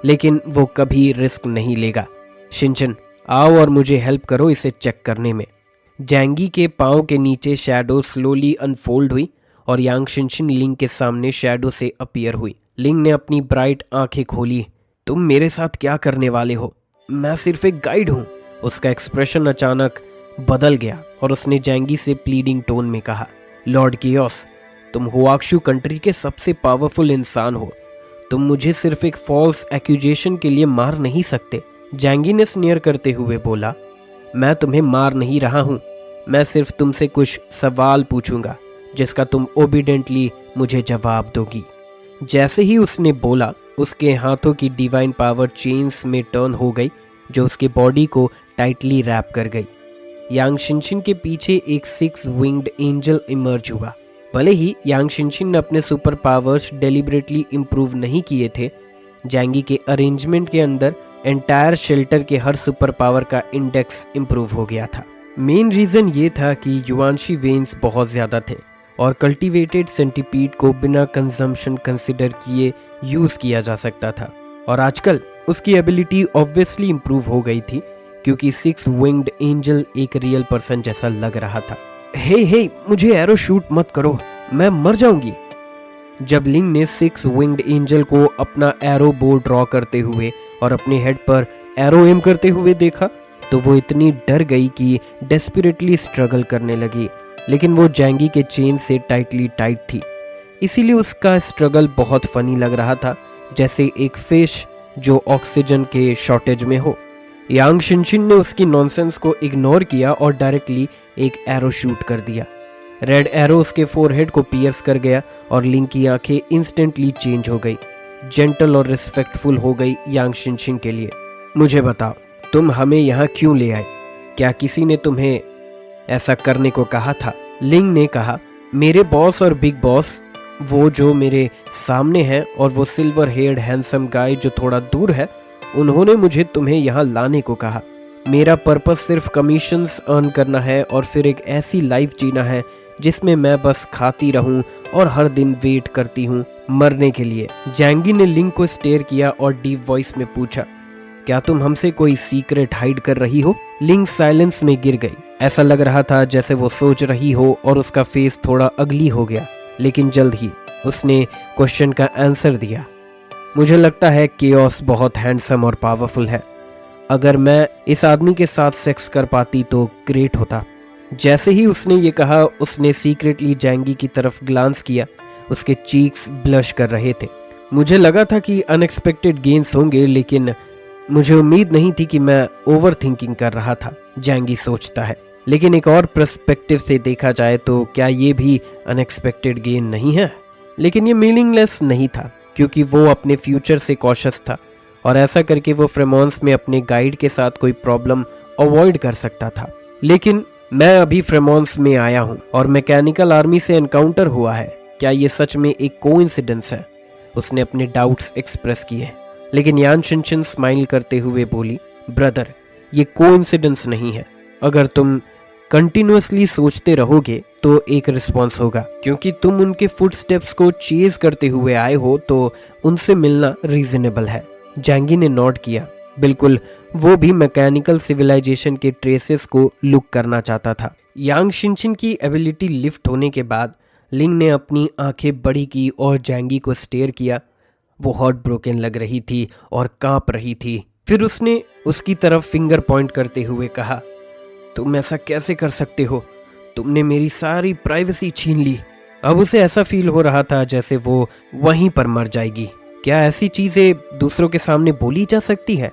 लेकिन वो कभी रिस्क नहीं लेगा। शिनचन, आओ और मुझे हेल्प करो इसे चेक करने में। जैंगी के पाँव के नीचे शैडो स्लोली अनफोल्ड हुई और यांग शिनशिन लिंग के सामने शैडो से अपीयर हुई। लिंग ने अपनी ब्राइट आंखें खोली। तुम मेरे साथ क्या करने वाले हो? मैं सिर्फ एक गाइड हूँ। उसका एक्सप्रेशन अचानक बदल गया और उसने जैंगी से प्लीडिंग टोन में कहा, लॉर्ड कियोस, तुम हुआक्शु कंट्री के सबसे पावरफुल इंसान हो। तुम मुझे सिर्फ एक फॉल्स एक्यूजेशन के लिए मार नहीं सकते। जैंगी ने स्नेयर करते हुए बोला, मैं तुम्हें मार नहीं रहा हूँ, मैं सिर्फ तुमसे कुछ सवाल पूछूंगा जिसका तुम ओबीडेंटली मुझे जवाब दोगी। जैसे ही उसने बोला, उसके हाथों की डिवाइन पावर चेन्स में टर्न हो गई जो उसके बॉडी को टाइटली रैप कर गई। यांग शिनशिन के पीछे एक 6 विंग्ड एंजल इमर्ज हुआ। भले ही यांग शिनशिन ने अपने सुपर पावर्स डेलिबरेटली इंप्रूव नहीं किए थे, जैंगी के अरेंजमेंट के अंदर एंटायर शेल्टर के हर सुपर पावर का इंडेक्स इंप्रूव हो गया था। मेन रीजन ये था कि युवांशी वेन्स बहुत ज्यादा थे और कल्टीवेटेड सेंटीपीड को बिना कंजम्पशन कंसिडर किए यूज किया जा सकता था। और आजकल उसकी एबिलिटी ऑब्वियसली इंप्रूव हो गई थी क्योंकि 6 विंग्ड एंजल एक रियल पर्सन जैसा लग रहा था। हे, मुझे एरो शूट मत करो, मैं मर जाऊंगी। जब लिंग ने 6 विंग्ड एंजल को अपना एरो बो ड्रॉ करते हुए और अपने हेड पर एरो एम करते हुए देखा तो वो इतनी डर गई कि डेस्परेटली स्ट्रगल करने लगी, लेकिन वो जैंगी के चेन से टाइटली टाइट थी। इसीलिए उसका स्ट्रगल बहुत फनी लग रहा था, जैसे एक फिश जो ऑक्सीजन के शॉर्टेज में हो। यांग शिनशिन ने उसकी नॉनसेंस को इग्नोर किया और डायरेक्टली एक एरो शूट कर दिया। रेड एरो उसके फोरहेड को पियर्स कर गया और लिंग की आंखें इंस्टेंटली चेंज हो गई, जेंटल और रिस्पेक्टफुल हो गई यांग शिनशिन के लिए। मुझे बताओ, तुम हमें यहाँ क्यों ले आए? क्या किसी ने तुम्हें ऐसा करने को कहा था? लिंग ने कहा, मेरे बॉस और बिग बॉस, वो जो मेरे सामने है, और वो सिल्वर हेयर्ड हैंडसम गाय जो थोड़ा दूर है, उन्होंने मुझे तुम्हें यहाँ लाने को कहा। मेरा पर्पस सिर्फ कमीशंस अर्न करना है और फिर एक ऐसी लाइफ जीना है जिसमें मैं बस खाती रहूं और हर दिन वेट करती हूं मरने के लिए। जैंगी ने लिंग को स्टेयर किया और डीप वॉइस में पूछा, क्या तुम हमसे कोई सीक्रेट हाइड कर रही हो? लिंग साइलेंस में गिर गई। ऐसा लग रहा था जैसे वो सोच रही हो और उसका फेस थोड़ा अगली हो गया, लेकिन जल्द ही उसने क्वेश्चन का आंसर दिया। मुझे लगता है केओस बहुत हैंडसम और पावरफुल है। अगर मैं इस आदमी के साथ सेक्स कर पाती तो ग्रेट होता। जैसे ही उसने ये कहा, उसने सीक्रेटली जैंगी की तरफ ग्लांस किया। उसके चीक्स ब्लश कर रहे थे। मुझे लगा था कि अनएक्सपेक्टेड गेन्स होंगे, लेकिन मुझे उम्मीद नहीं थी कि मैं ओवर थिंकिंग कर रहा था, जैंगी सोचता है। लेकिन एक और पर्सपेक्टिव से देखा जाए तो क्या ये भी अनएक्सपेक्टेड गेन नहीं है? लेकिन ये मीनिंगलेस नहीं था क्योंकि वो अपने फ्यूचर से कॉशियस था और ऐसा करके वो फ्रेमॉन्स में अपने गाइड के साथ कोई प्रॉब्लम अवॉइड कर सकता था। लेकिन मैं अभी फ्रेमॉन्स में आया हूँ और मैकेनिकल आर्मी से एनकाउंटर हुआ है। क्या ये सच में एक कोइंसिडेंस है? उसने अपने डाउट्स एक्सप्रेस किए, लेकिन यान शिनशिन स्माइल करते हुए बोली, ब्रदर, ये कोइंसिडेंस नहीं है। अगर तुम कंटिन्यूअसली सोचते रहोगे तो एक रिस्पॉन्स होगा, क्योंकि तुम उनके फुटस्टेप्स को चेज करते हुए आए हो तो उनसे मिलना रीजनेबल है। जैंगी ने नोट किया। बिल्कुल, वो भी मैकेनिकल सिविलाइजेशन के ट्रेसेस को लुक करना चाहता था। यांग शिनशिन की एबिलिटी लिफ्ट होने के बाद लिंग ने अपनी आंखें बड़ी की और जैंगी को स्टेयर किया। वो हॉट ब्रोकन लग रही थी और कांप रही थी। फिर उसने उसकी तरफ फिंगर पॉइंट करते हुए कहा, तुम ऐसा कैसे कर सकते हो? तुमने मेरी सारी प्राइवेसी छीन ली। अब उसे ऐसा फील हो रहा था जैसे वो वहीं पर मर जाएगी। क्या ऐसी चीजें दूसरों के सामने बोली जा सकती है?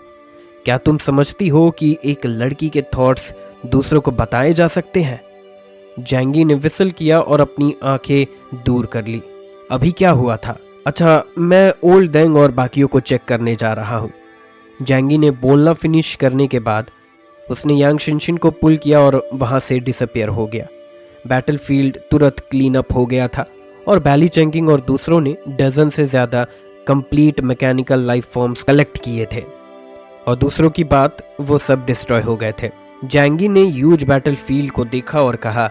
क्या तुम समझती हो कि एक लड़की के थॉट्स दूसरों को बताए जा सकते हैं? जैंगी ने विसल किया और अपनी आंखें दूर कर ली। अभी क्या हुआ था? अच्छा, मैं ओल्ड देंग और बाकियों को चेक करने जा रहा हूँ। जैंगी ने बोलना फिनिश करने के बाद उसने यांग शिनशिन को पुल किया और वहां से डिसअपियर हो गया। बैटलफील्ड तुरंत क्लीन अप हो गया था और बैली चेंकिंग और दूसरों ने डजन से ज्यादा complete mechanical life forms collect किए थे और दूसरों की बात, वो सब डिस्ट्रॉय हो गए थे। जैंगी ने ह्यूज बैटलफील्ड को देखा और कहा,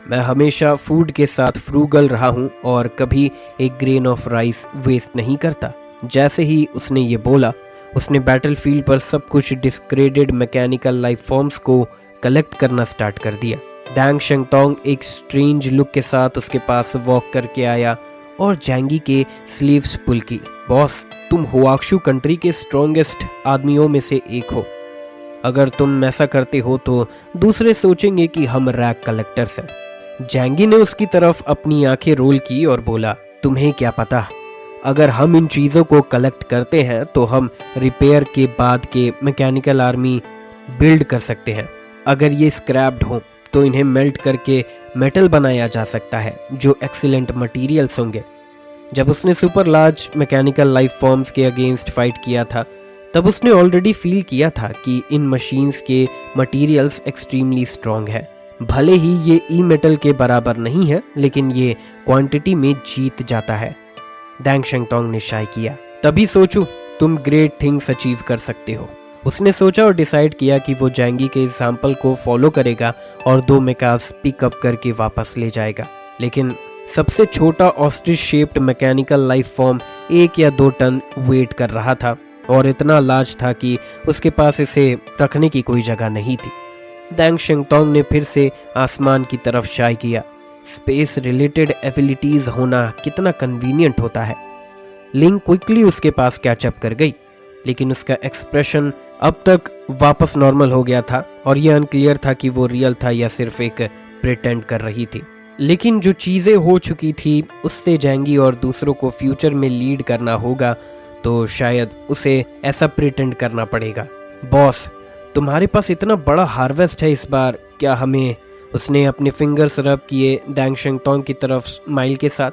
मैं हमेशा फूड के साथ फ्रूगल रहा हूं और कभी एक ग्रेन ऑफ राइस वेस्ट नहीं करता। जैसे ही उसने ये बोला, उसने बैटलफील्ड पर सब कुछ डिस्क्रेडिटेड मैकेनिकल लाइफ फॉर्म्स को कलेक्ट करना स्टार्ट कर दिया। डैंग शंगतोंग एक स्ट्रेंज लुक के साथ उसके पास वॉक करके आया और जैंगी के स्लीव्स पुल की। बॉस, तुम हुआक्शु कंट्री के स्ट्रॉन्गेस्ट आदमियों में से एक हो। अगर तुम ऐसा करते हो तो दूसरे सोचेंगे कि हम रैग कलेक्टर्स हैं। जैंगी ने उसकी तरफ अपनी आंखें रोल की और बोला, तुम्हें क्या पता, अगर हम इन चीज़ों को कलेक्ट करते हैं तो हम रिपेयर के बाद के मैकेनिकल आर्मी बिल्ड कर सकते हैं। अगर ये स्क्रैप्ड हो तो इन्हें मेल्ट करके मेटल बनाया जा सकता है जो एक्सीलेंट मटेरियल्स होंगे। जब उसने super large mechanical life forms के अगेंस्ट फाइट किया था, तब उसने ऑलरेडी फील किया था कि इन मशीन्स के मटेरियल्स एक्सट्रीमली स्ट्रॉन्ग है। भले ही ये ई मेटल के बराबर नहीं है, लेकिन ये क्वांटिटी में जीत जाता है। डैंग शंगतोंग ने शाय किया, तभी सोचूं तुम ग्रेट थिंग्स अचीव कर सकते हो। उसने सोचा और डिसाइड किया कि वो जैंगी के एग्जाम्पल को फॉलो करेगा और 2 मेकास पिकअप करके वापस ले जाएगा। लेकिन सबसे छोटा ostrich shaped mechanical life form 1 या 2 टन वेट कर रहा था और इतना लार्ज था कि उसके पास इसे रखने की कोई जगह नहीं थी। डैंग शंगतोंग ने फिर से आसमान की तरफ शाय किया। स्पेस रिलेटेड एबिलिटीज होना कितना कन्वीनियंट होता है। लिंग क्विकली उसके पास कैचअप कर गई, लेकिन उसका एक्सप्रेशन अब तक वापस नॉर्मल हो गया था और यह अनक्लियर था कि वो रियल था या सिर्फ एक प्रिटेंड कर रही थी। लेकिन जो चीज़ें हो चुकी थी उससे जैंगी और दूसरों को फ्यूचर में लीड करना होगा, तो शायद उसे ऐसा प्रिटेंड करना पड़ेगा। बॉस, तुम्हारे पास इतना बड़ा हार्वेस्ट है इस बार, क्या हमें? उसने अपने फिंगर्स रब किए डैंग शंगतोंग की तरफ स्माइल के साथ।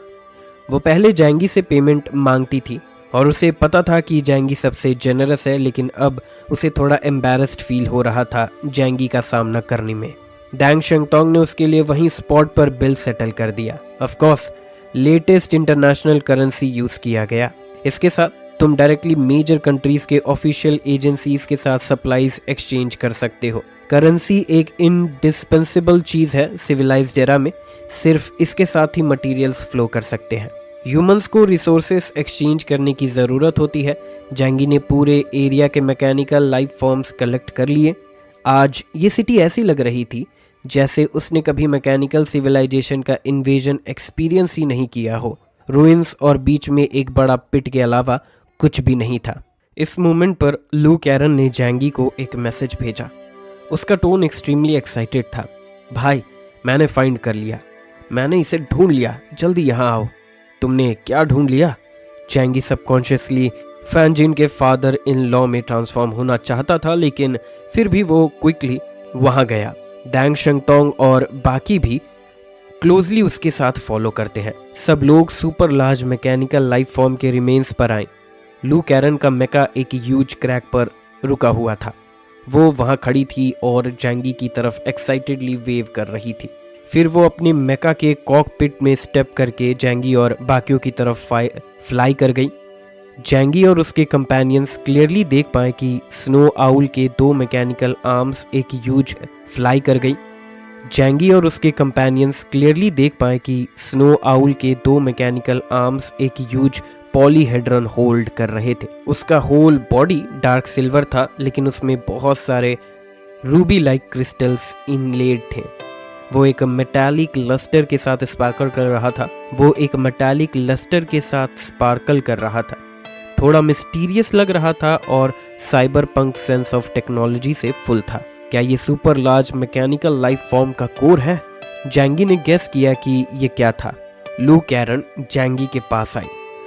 वो पहले जैंगी से पेमेंट मांगती थी और उसे पता था कि जैंगी सबसे जेनरस है, लेकिन अब उसे थोड़ा एम्बैरेस्ड फील हो रहा था जैंगी का सामना करने में। डैंग शंगतोंग ने उसके लिए वहीं स्पॉट पर बिल सेटल कर दिया। Of course latest international currency use किया गया। इसके साथ तुम डायरेक्टली मेजर कंट्रीज के ऑफिशियल एजेंसीज के साथ सप्लाईज एक्सचेंज कर सकते हो। करेंसी एक इंडिस्पेंसेबल चीज है सिविलाइज्ड एरा में, सिर्फ इसके साथ ही मटेरियल्स फ्लो कर सकते हैं। ह्यूमंस को रिसोर्सेस एक्सचेंज करने की ज़रूरत होती है। जैंगी ने पूरे एरिया के मैकेनिकल लाइफ फॉर्म्स कलेक्ट कर लिए। आज ये सिटी ऐसी लग रही थी जैसे उसने कभी मैकेनिकल सिविलाइजेशन का इन्वेजन एक्सपीरियंस ही नहीं किया हो। रूइंस और बीच में एक बड़ा पिट के अलावा कुछ भी नहीं था। इस मोमेंट पर लू कैरन ने जैंगी को एक मैसेज भेजा। उसका टोन एक्सट्रीमली एक्साइटेड था। भाई, मैंने फाइंड कर लिया, मैंने इसे ढूंढ लिया, जल्दी यहाँ आओ। तुमने क्या ढूंढ लिया? जैंगी सबकॉन्शियसली फैनजिन के फादर इन लॉ में ट्रांसफॉर्म होना चाहता था, लेकिन फिर भी वो क्विकली वहां गया। डैंग शंगतोंग और बाकी भी क्लोजली उसके साथ फॉलो करते हैं। सब लोग super large mechanical life form के रिमेन्स पर आए। लू कैरन का मेका एक ह्यूज क्रैक पर रुका हुआ था। वो वहां खड़ी थी और जैंगी की तरफ एक्साइटेडली वेव कर रही थी। फिर वो अपने मेका के कॉकपिट में स्टेप करके जैंगी और बाकियों की तरफ फ्लाई कर गई। जैंगी और उसके कंपेनियंस क्लियरली देख पाए कि स्नो आउल के 2 मैकेनिकल आर्म्स एक ह्यूज फ्लाई कर गई। जैंगी और उसके कंपेनियंस क्लियरली देख पाए कि स्नो आउल के 2 मैकेनिकल आर्म्स एक ह्यूज पॉलीहेड्रन होल्ड कर रहे थे। उसका होल बॉडी डार्क सिल्वर था, लेकिन उसमें बहुत सारे रूबी लाइक क्रिस्टल्स इनलेड थे। वो एक मेटालिक लस्टर के साथ स्पार्कल कर रहा था। थोड़ा मिस्टीरियस लग रहा था और cyber punk sense of technology से फुल था। क्या ये super large mechanical life form का कोर है? जैंगी ने गेस किया कि ये क्या था। लू कैरन जैंगी के पास आई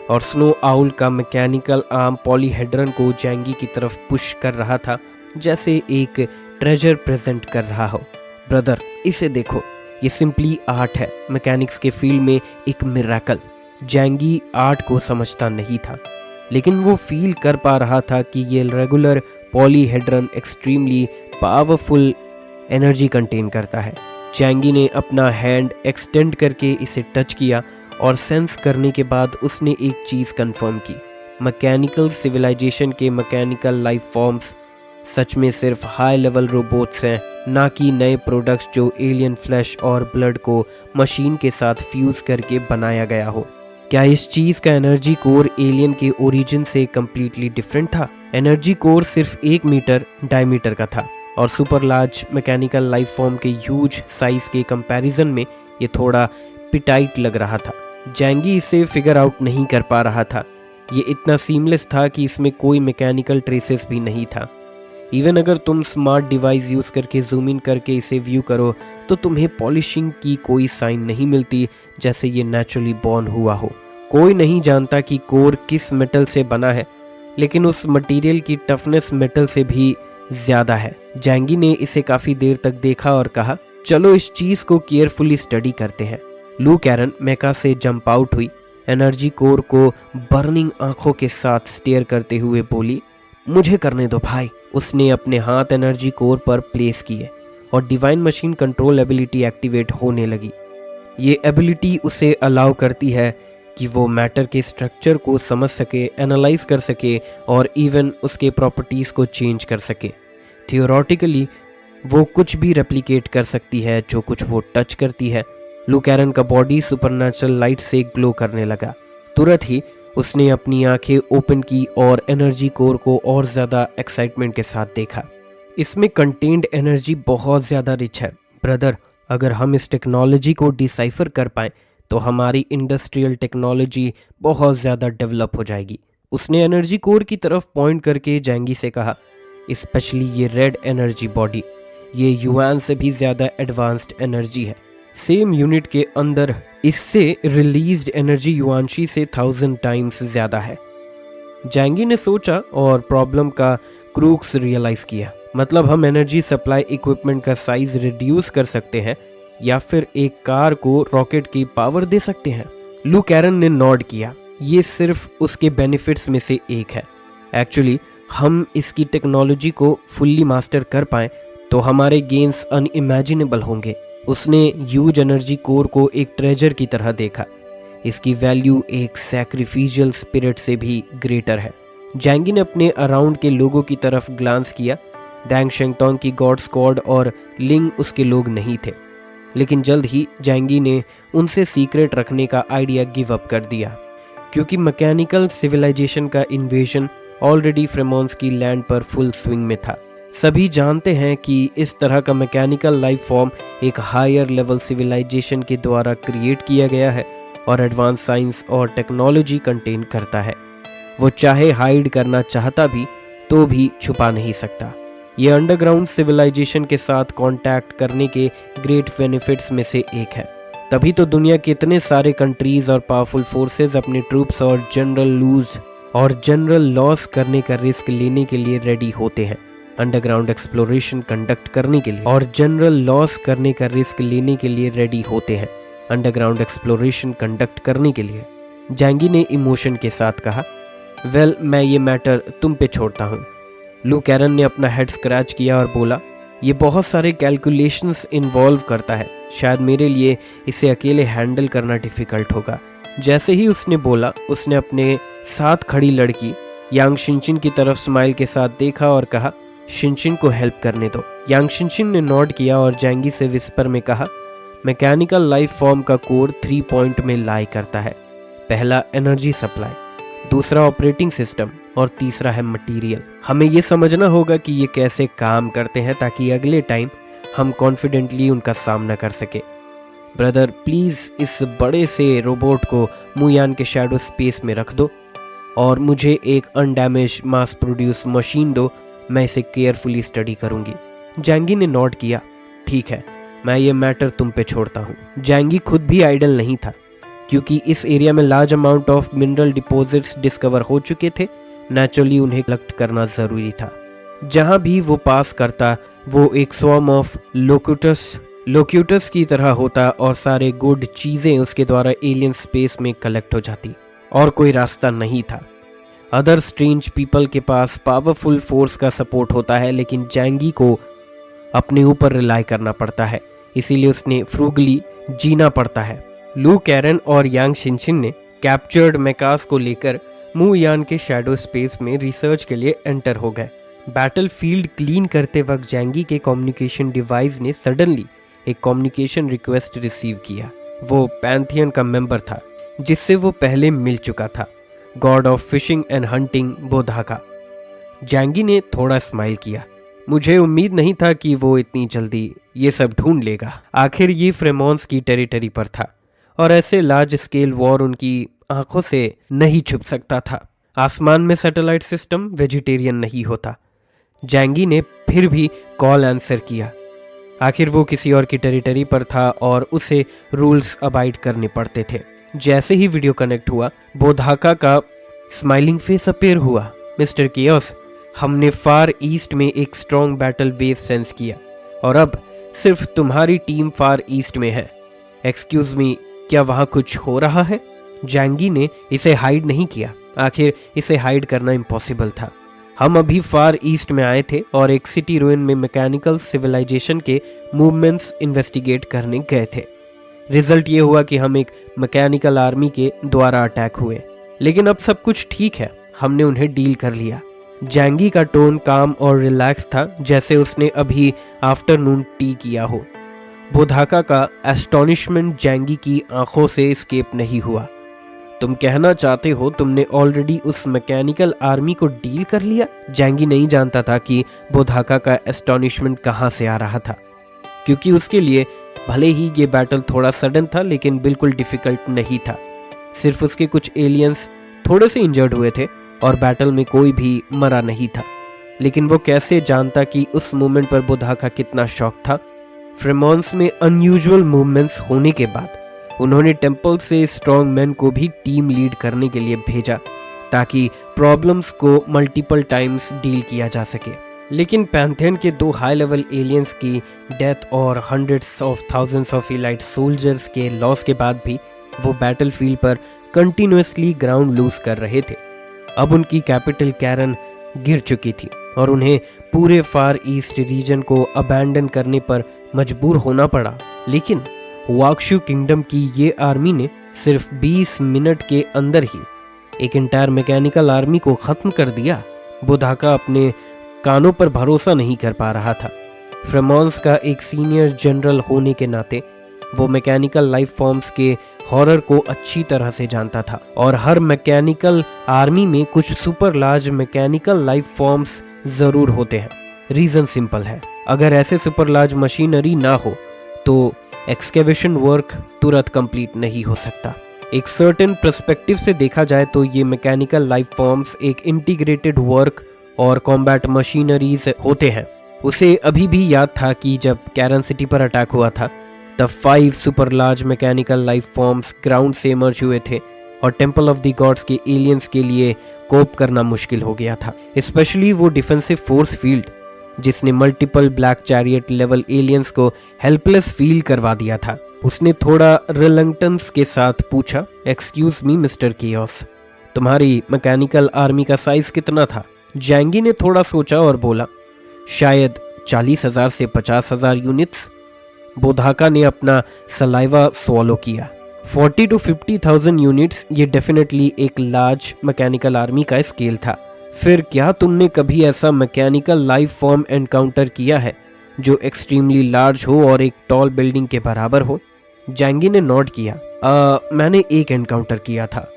और स्नो आउल का मैकेनिकल आर्म पॉलीहेड्रन को जैंगी की तरफ पुश कर रहा था, जैसे एक ट्रेजर प्रेजेंट कर रहा हो। ब्रदर, इसे देखो, ये सिंपली आर्ट है, मैकेनिक्स के फील्ड में एक मिरेकल। जैंगी आर्ट को समझता नहीं था, लेकिन वो फील कर पा रहा था कि ये regular polyhedron extremely powerful energy contain करता है। जैंगी ने अपना हैंड एक्सटेंड करके इसे टच किया और सेंस करने के बाद उसने एक चीज़ कंफर्म की। मैकेनिकल सिविलाइजेशन के मैकेनिकल लाइफ फॉर्म्स सच में सिर्फ हाई लेवल रोबोट्स हैं, ना कि नए प्रोडक्ट्स जो एलियन फ्लैश और ब्लड को मशीन के साथ फ्यूज करके बनाया गया हो। क्या इस चीज़ का एनर्जी कोर एलियन के ओरिजिन से कम्प्लीटली डिफरेंट था? एनर्जी कोर सिर्फ 1 मीटर डायमीटर का था और super large mechanical life form के ह्यूज साइज के कंपैरिजन में ये थोड़ा पिटाइट लग रहा था। जैंगी इसे फिगर आउट नहीं कर पा रहा था। ये इतना सीमलेस था कि इसमें कोई मैकेनिकल ट्रेसेस भी नहीं था। इवन अगर तुम स्मार्ट डिवाइस यूज़ करके जूम इन करके इसे व्यू करो तो तुम्हें पॉलिशिंग की कोई साइन नहीं मिलती, जैसे ये नेचुरली बॉर्न हुआ हो। कोई नहीं जानता कि कोर किस मेटल से बना है, लेकिन उस मटेरियल की टफनेस मेटल से भी ज़्यादा है। जैंगी ने इसे काफ़ी देर तक देखा और कहा, चलो इस चीज़ को केयरफुली स्टडी करते हैं। लू कैरन मेका से जंप आउट हुई, एनर्जी कोर को बर्निंग आंखों के साथ स्टेयर करते हुए बोली, मुझे करने दो भाई। उसने अपने हाथ एनर्जी कोर पर प्लेस किए और divine machine control ability activate होने लगी। ये एबिलिटी उसे अलाउ करती है कि वो मैटर के स्ट्रक्चर को समझ सके, एनालाइज कर सके और इवन उसके प्रॉपर्टीज़ को चेंज कर सके। थियोरेटिकली वो कुछ भी रेप्लिकेट कर सकती है जो कुछ वो टच करती है। लू कैरन का बॉडी सुपरनैचुरल लाइट से ग्लो करने लगा। तुरंत ही उसने अपनी आंखें ओपन की और एनर्जी कोर को और ज़्यादा एक्साइटमेंट के साथ देखा। इसमें कंटेन्ड एनर्जी बहुत ज़्यादा रिच है ब्रदर। अगर हम इस टेक्नोलॉजी को डिसाइफर कर पाएँ तो हमारी इंडस्ट्रियल टेक्नोलॉजी बहुत ज़्यादा डेवलप हो जाएगी। उसने एनर्जी कोर की तरफ पॉइंट करके जैंगी से कहा, स्पेशली ये रेड एनर्जी बॉडी, ये युआन से भी ज़्यादा एडवांस्ड एनर्जी है। सेम यूनिट के अंदर इससे रिलीज्ड एनर्जी युआनशी से 1000 टाइम्स ज़्यादा है। जैंगी ने सोचा और प्रॉब्लम का क्रूक्स रियलाइज़ किया। मतलब हम एनर्जी सप्लाई इक्विपमेंट का साइज रिड्यूस कर सकते हैं या फिर एक कार को रॉकेट की पावर दे सकते हैं। लू कैरन ने नॉड किया। ये सिर्फ उसके बेनिफिट्स में से एक है। एक्चुअली हम इसकी टेक्नोलॉजी को फुल्ली मास्टर कर पाएँ तो हमारे गेन्स अनइमेजिनेबल होंगे। उसने ह्यूज एनर्जी कोर को एक ट्रेजर की तरह देखा। इसकी वैल्यू एक सैक्रिफिशियल स्पिरिट से भी ग्रेटर है। जैंगी ने अपने अराउंड के लोगों की तरफ ग्लांस किया। दैंग शेंगतोंग की गॉड स्क्वाड और लिंग उसके लोग नहीं थे, लेकिन जल्द ही जैंगी ने उनसे सीक्रेट रखने का आइडिया गिव अप कर दिया, क्योंकि मैकेनिकल सिविलाइजेशन का इन्वेजन ऑलरेडी फ्रेमोन्स की लैंड पर फुल स्विंग में था। सभी जानते हैं कि इस तरह का मैकेनिकल लाइफ फॉर्म एक हायर लेवल सिविलाइजेशन के द्वारा क्रिएट किया गया है और एडवांस साइंस और टेक्नोलॉजी कंटेन करता है। वो चाहे हाइड करना चाहता भी तो भी छुपा नहीं सकता। ये अंडरग्राउंड सिविलाइजेशन के साथ कांटेक्ट करने के ग्रेट बेनिफिट्स में से एक है। तभी तो दुनिया के इतने सारे कंट्रीज और पावरफुल फोर्सेस अपने ट्रूप्स और जनरल लॉस करने का रिस्क लेने के लिए रेडी होते हैं। अंडरग्राउंड एक्सप्लोरेशन कंडक्ट करने के लिए और जनरल लॉस करने का रिस्क लेने के लिए रेडी होते हैं। अंडरग्राउंड एक्सप्लोरेशन कंडक्ट करने के लिए। जैंगी ने इमोशन के साथ कहा, वेल मैं ये मैटर तुम पे छोड़ता हूँ। लू कैरन ने अपना हेड स्क्रैच किया और बोला, ये बहुत सारे कैलकुलेशंस इन्वॉल्व करता है, शायद मेरे लिए इसे अकेले हैंडल करना डिफ़िकल्ट होगा। जैसे ही उसने बोला, उसने अपने साथ खड़ी लड़की यांग शिनशिन की तरफ स्माइल के साथ देखा और कहा, शिनशिन को हेल्प करने दो। यांग शिनशिन ने नोट किया और जैंगी से विस्पर में कहा, मैकेनिकल लाइफ फॉर्म का कोर 3 पॉइंट में लाई करता है। पहला एनर्जी सप्लाई, दूसरा ऑपरेटिंग सिस्टम और तीसरा है मटेरियल। हमें ये समझना होगा कि ये कैसे काम करते हैं ताकि अगले टाइम हम कॉन्फिडेंटली उनका सामना कर सके। ब्रदर प्लीज़ इस बड़े से रोबोट को मुयान के शैडो स्पेस में रख दो और मुझे एक अनडैमेज मास प्रोड्यूस मशीन दो, मैं इसे केयरफुली स्टडी करूंगी। जैंगी ने नोट किया, ठीक है, मैं ये मैटर तुम पे छोड़ता हूँ। जैंगी खुद भी आइडल नहीं था, क्योंकि इस एरिया में large amount of mineral deposits discover हो चुके थे। नेचुरली उन्हें कलेक्ट करना ज़रूरी था। जहाँ भी वो पास करता वो एक स्वॉर्म ऑफ लोक्यूटस की तरह होता और सारे गुड चीज़ें उसके द्वारा एलियन स्पेस में कलेक्ट हो जाती और कोई रास्ता नहीं था। अदर स्ट्रेंज पीपल के पास पावरफुल फोर्स का सपोर्ट होता है, लेकिन जैंगी को अपने ऊपर रिलाई करना पड़ता है, इसीलिए उसने फ्रूगली जीना पड़ता है। लू कैरन और यांग शिनशिन ने कैप्चर्ड मैकास को लेकर मू यान के शैडो स्पेस में रिसर्च के लिए एंटर हो गए। बैटलफील्ड क्लीन करते वक्त जैंगी के कम्युनिकेशन डिवाइस ने सडनली एक कम्युनिकेशन रिक्वेस्ट रिसीव किया। वो पैंथियन का मेंबर था जिससे वो पहले मिल चुका था, God of fishing and hunting बोधाका। जैंगी ने थोड़ा स्माइल किया। मुझे उम्मीद नहीं था कि वो इतनी जल्दी ये सब ढूंढ लेगा। आखिर ये फ्रेमॉन्स की टेरिटरी पर था और ऐसे लार्ज स्केल वॉर उनकी आंखों से नहीं छुप सकता था। आसमान में सैटेलाइट सिस्टम वेजिटेरियन नहीं होता। जैंगी ने फिर भी कॉल आंसर किया। आखिर वो किसी और की टेरिटरी पर था और उसे रूल्स अबाइड करने पड़ते थे। जैसे ही वीडियो कनेक्ट हुआ, बोधाका का स्माइलिंग फेस अपीयर हुआ। मिस्टर केओस, हमने फार ईस्ट में एक स्ट्रॉन्ग बैटल वेव सेंस किया और अब सिर्फ तुम्हारी टीम फार ईस्ट में है। एक्सक्यूज मी, क्या वहाँ कुछ हो रहा है? जैंगी ने इसे हाइड नहीं किया। आखिर इसे हाइड करना इम्पॉसिबल था। हम अभी फार ईस्ट में आए थे और एक सिटी रूइन में मैकेनिकल सिविलाइजेशन के मूवमेंट्स इन्वेस्टिगेट करने गए थे। रिजल्ट ये हुआ कि हम एक मैकेनिकल आर्मी के द्वारा अटैक हुए, लेकिन अब सब कुछ ठीक है, हमने उन्हें डील कर लिया। जैंगी का टोन काम और रिलैक्स था, जैसे उसने अभी आफ्टरनून टी किया हो। बोधाका का एस्टोनिशमेंट जैंगी की आंखों से एस्केप नहीं हुआ। तुम कहना चाहते हो तुमने ऑलरेडी उस मैकेनिकल आर्मी को डील कर लिया? जैंगी नहीं जानता था कि बोधाका का एस्टोनिशमेंट कहाँ से आ रहा था, क्योंकि उसके लिए भले ही ये बैटल थोड़ा सडन था, लेकिन बिल्कुल डिफिकल्ट नहीं था। सिर्फ उसके कुछ एलियंस थोड़े से इंजर्ड हुए थे और बैटल में कोई भी मरा नहीं था। लेकिन वो कैसे जानता कि उस मोमेंट पर बोधाका कितना शॉक था? फ्रेमॉन्स में अनयूजुअल मूवमेंट्स होने के बाद उन्होंने टेम्पल से स्ट्रॉन्ग मैन को भी टीम लीड करने के लिए भेजा, ताकि प्रॉब्लम्स को मल्टीपल टाइम्स डील किया जा सके। लेकिन पैंथियन के 2 हाई लेवल एलियंस की डेथ और hundreds of thousands of elite soldiers के लॉस के बाद भी वो बैटलफील्ड पर कंटिन्यूअसली ग्राउंड लूज कर रहे थे। अब उनकी कैपिटल कैरन गिर चुकी थी और उन्हें पूरे फार ईस्ट रीजन को अबैंडन करने पर मजबूर होना पड़ा। लेकिन वाक्शु किंगडम की ये आर्मी ने सिर्फ 20 मिनट के अंदर ही एक इंटायर मैकेनिकल आर्मी को खत्म कर दिया। बोधाका अपने कानों पर भरोसा नहीं कर पा रहा था। फ्रेमॉन्स का एक सीनियर जनरल होने के नाते वो मैकेनिकल लाइफ फॉर्म्स के हॉरर को अच्छी तरह से जानता था और हर मैकेनिकल आर्मी में कुछ super large mechanical life forms जरूर होते हैं। रीजन सिंपल है, अगर ऐसे सुपर लार्ज मशीनरी ना हो तो एक्सकेवेशन वर्क तुरंत कंप्लीट नहीं हो सकता। एक सर्टेन पर्सपेक्टिव से देखा जाए तो ये मैकेनिकल लाइफ फॉर्म्स एक इंटीग्रेटेड वर्क और कॉम्बैट मशीनरीज होते हैं। उसे अभी भी याद था कि जब कैरन सिटी पर अटैक हुआ था तब 5 super large mechanical life forms ground से इमर्ज हुए थे और टेम्पल ऑफ द गॉड्स के एलियंस के लिए कोप करना मुश्किल हो गया था। स्पेशली वो डिफेंसिव फोर्स फील्ड जिसने multiple black chariot level aliens को हेल्पलेस फील करवा दिया था। उसने थोड़ा रिलक्टेंस के साथ पूछा, एक्सक्यूज मी मिस्टर केओस, तुम्हारी मैकेनिकल आर्मी का साइज कितना था? जैंगी ने थोड़ा सोचा और बोला, शायद 40,000 से 50,000 यूनिट्स। बोधाका ने अपना सलाइवा स्वॉलो किया। 40 to 50,000 यूनिट्स ये डेफिनेटली एक लार्ज मैकेनिकल आर्मी का स्केल था। फिर क्या तुमने कभी ऐसा मैकेनिकल लाइफ फॉर्म एनकाउंटर किया है जो एक्सट्रीमली लार्ज हो और एक टॉल बिल्डिंग के बराबर हो? जैंगी ने नोट किया। मैंने एक एनकाउंटर किया था,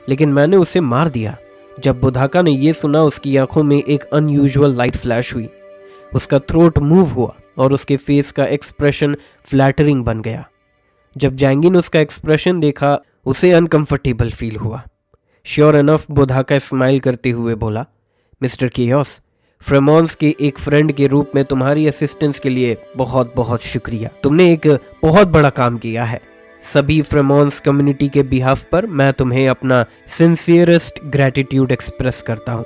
लेकिन मैंने उसे मार दिया। जब बोधाका ने यह सुना उसकी आंखों में एक अनयूजुअल लाइट फ्लैश हुई, उसका थ्रोट मूव हुआ और उसके फेस का एक्सप्रेशन फ्लैटरिंग बन गया। जब जैंगी ने उसका एक्सप्रेशन देखा उसे अनकंफर्टेबल फील हुआ। श्योर इनफ बोधाका स्माइल करते हुए बोला, मिस्टर केयोस, फ्रेमोन्स के एक फ्रेंड के रूप में तुम्हारी असिस्टेंस के लिए बहुत बहुत शुक्रिया। तुमने एक बहुत बड़ा काम किया है। सभी फ्रेमोन्स कम्युनिटी के बिहाफ पर मैं तुम्हें अपना सिंसियरेस्ट ग्रैटिट्यूड एक्सप्रेस करता हूँ।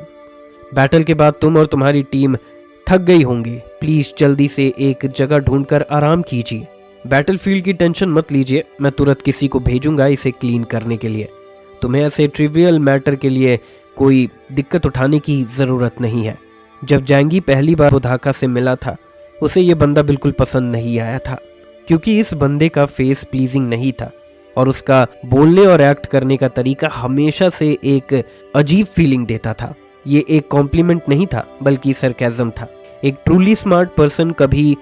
बैटल के बाद तुम और तुम्हारी टीम थक गई होंगी। प्लीज जल्दी से एक जगह ढूंढकर आराम कीजिए। बैटलफील्ड की टेंशन मत लीजिए, मैं तुरंत किसी को भेजूंगा इसे क्लीन करने के लिए। तुम्हें ऐसे ट्रिवियल मैटर के लिए कोई दिक्कत उठाने की ज़रूरत नहीं है। जब जैंगी पहली बार बोधाका से मिला था उसे ये बंदा बिल्कुल पसंद नहीं आया था, क्योंकि इस बंदे का फेस प्लीजिंग नहीं था और उसका बोलने और एक्ट करने का तरीका हमेशा से एक अजीब फीलिंग देता था। ये एक कॉम्प्लीमेंट नहीं था बल्कि सरकाज़म था। एक ट्रूली स्मार्ट पर्सन कभी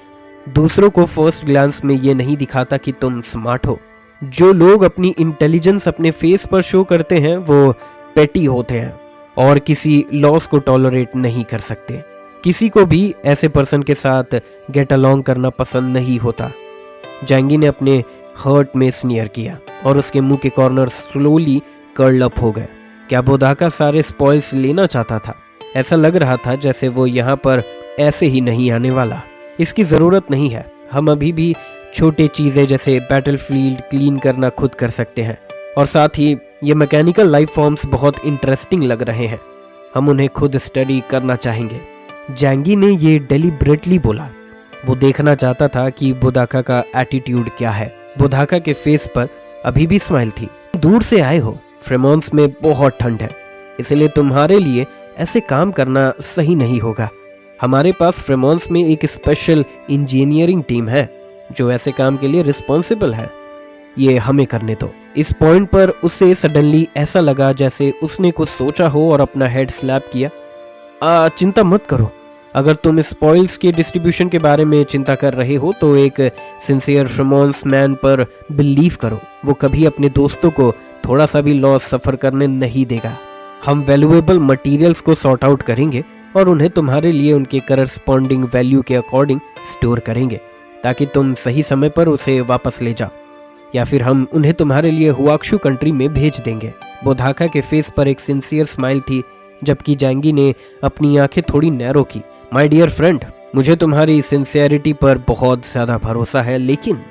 दूसरों को फर्स्ट ग्लांस में ये नहीं दिखाता कि तुम स्मार्ट हो। जो लोग अपनी इंटेलिजेंस अपने फेस पर शो करते हैं वो पेटी होते हैं और किसी लॉस को टॉलरेट नहीं कर सकते। किसी को भी ऐसे पर्सन के साथ गेट अलोंग करना पसंद नहीं होता। जैंगी ने अपने हर्ट में स्नियर किया और उसके मुंह के कॉर्नर स्लोली कर्ल अप हो गए। क्या बोधाका सारे स्पॉइल्स लेना चाहता था? ऐसा लग रहा था जैसे वो यहाँ पर ऐसे ही नहीं आने वाला। इसकी ज़रूरत नहीं है। हम अभी भी छोटे चीज़ें जैसे बैटलफील्ड क्लीन करना खुद कर सकते हैं, और साथ ही ये मैकेनिकल लाइफ फॉर्म्स बहुत इंटरेस्टिंग लग रहे हैं। हम उन्हें खुद स्टडी करना चाहेंगे। जैंगी ने ये डेलिब्रेटली बोला। वो देखना चाहता था कि बोधाका का एटीट्यूड क्या है। बोधाका के फेस पर अभी भी स्माइल थी। दूर से आए हो, फ्रेमोन्स में बहुत ठंड है, इसलिए तुम्हारे लिए ऐसे काम करना सही नहीं होगा। हमारे पास फ्रेमोन्स में एक स्पेशल इंजीनियरिंग टीम है जो ऐसे काम के लिए रिस्पॉन्सिबल है। ये हमें करने दो। इस पॉइंट पर उसे सडनली ऐसा लगा जैसे उसने कुछ सोचा हो और अपना हेड स्लैप किया। चिंता मत करो। अगर तुम स्पॉइल्स के डिस्ट्रीब्यूशन के बारे में चिंता कर रहे हो तो एक सिंसियर फ्रेमोन्स मैन पर बिलीव करो। वो कभी अपने दोस्तों को थोड़ा सा भी लॉस सफ़र करने नहीं देगा। हम वैल्यूएबल मटेरियल्स को सॉर्ट आउट करेंगे और उन्हें तुम्हारे लिए उनके करस्पॉन्डिंग वैल्यू के अकॉर्डिंग स्टोर करेंगे ताकि तुम सही समय पर उसे वापस ले जाओ, या फिर हम उन्हें तुम्हारे लिए हुआक्शु कंट्री में भेज देंगे। बोधाका के फेस पर एक सिंसियर स्माइल थी, जबकि जैंगी ने अपनी आंखें थोड़ी नैरो की। माय डियर फ्रेंड, मुझे तुम्हारी सिंसियरिटी पर बहुत ज़्यादा भरोसा है, लेकिन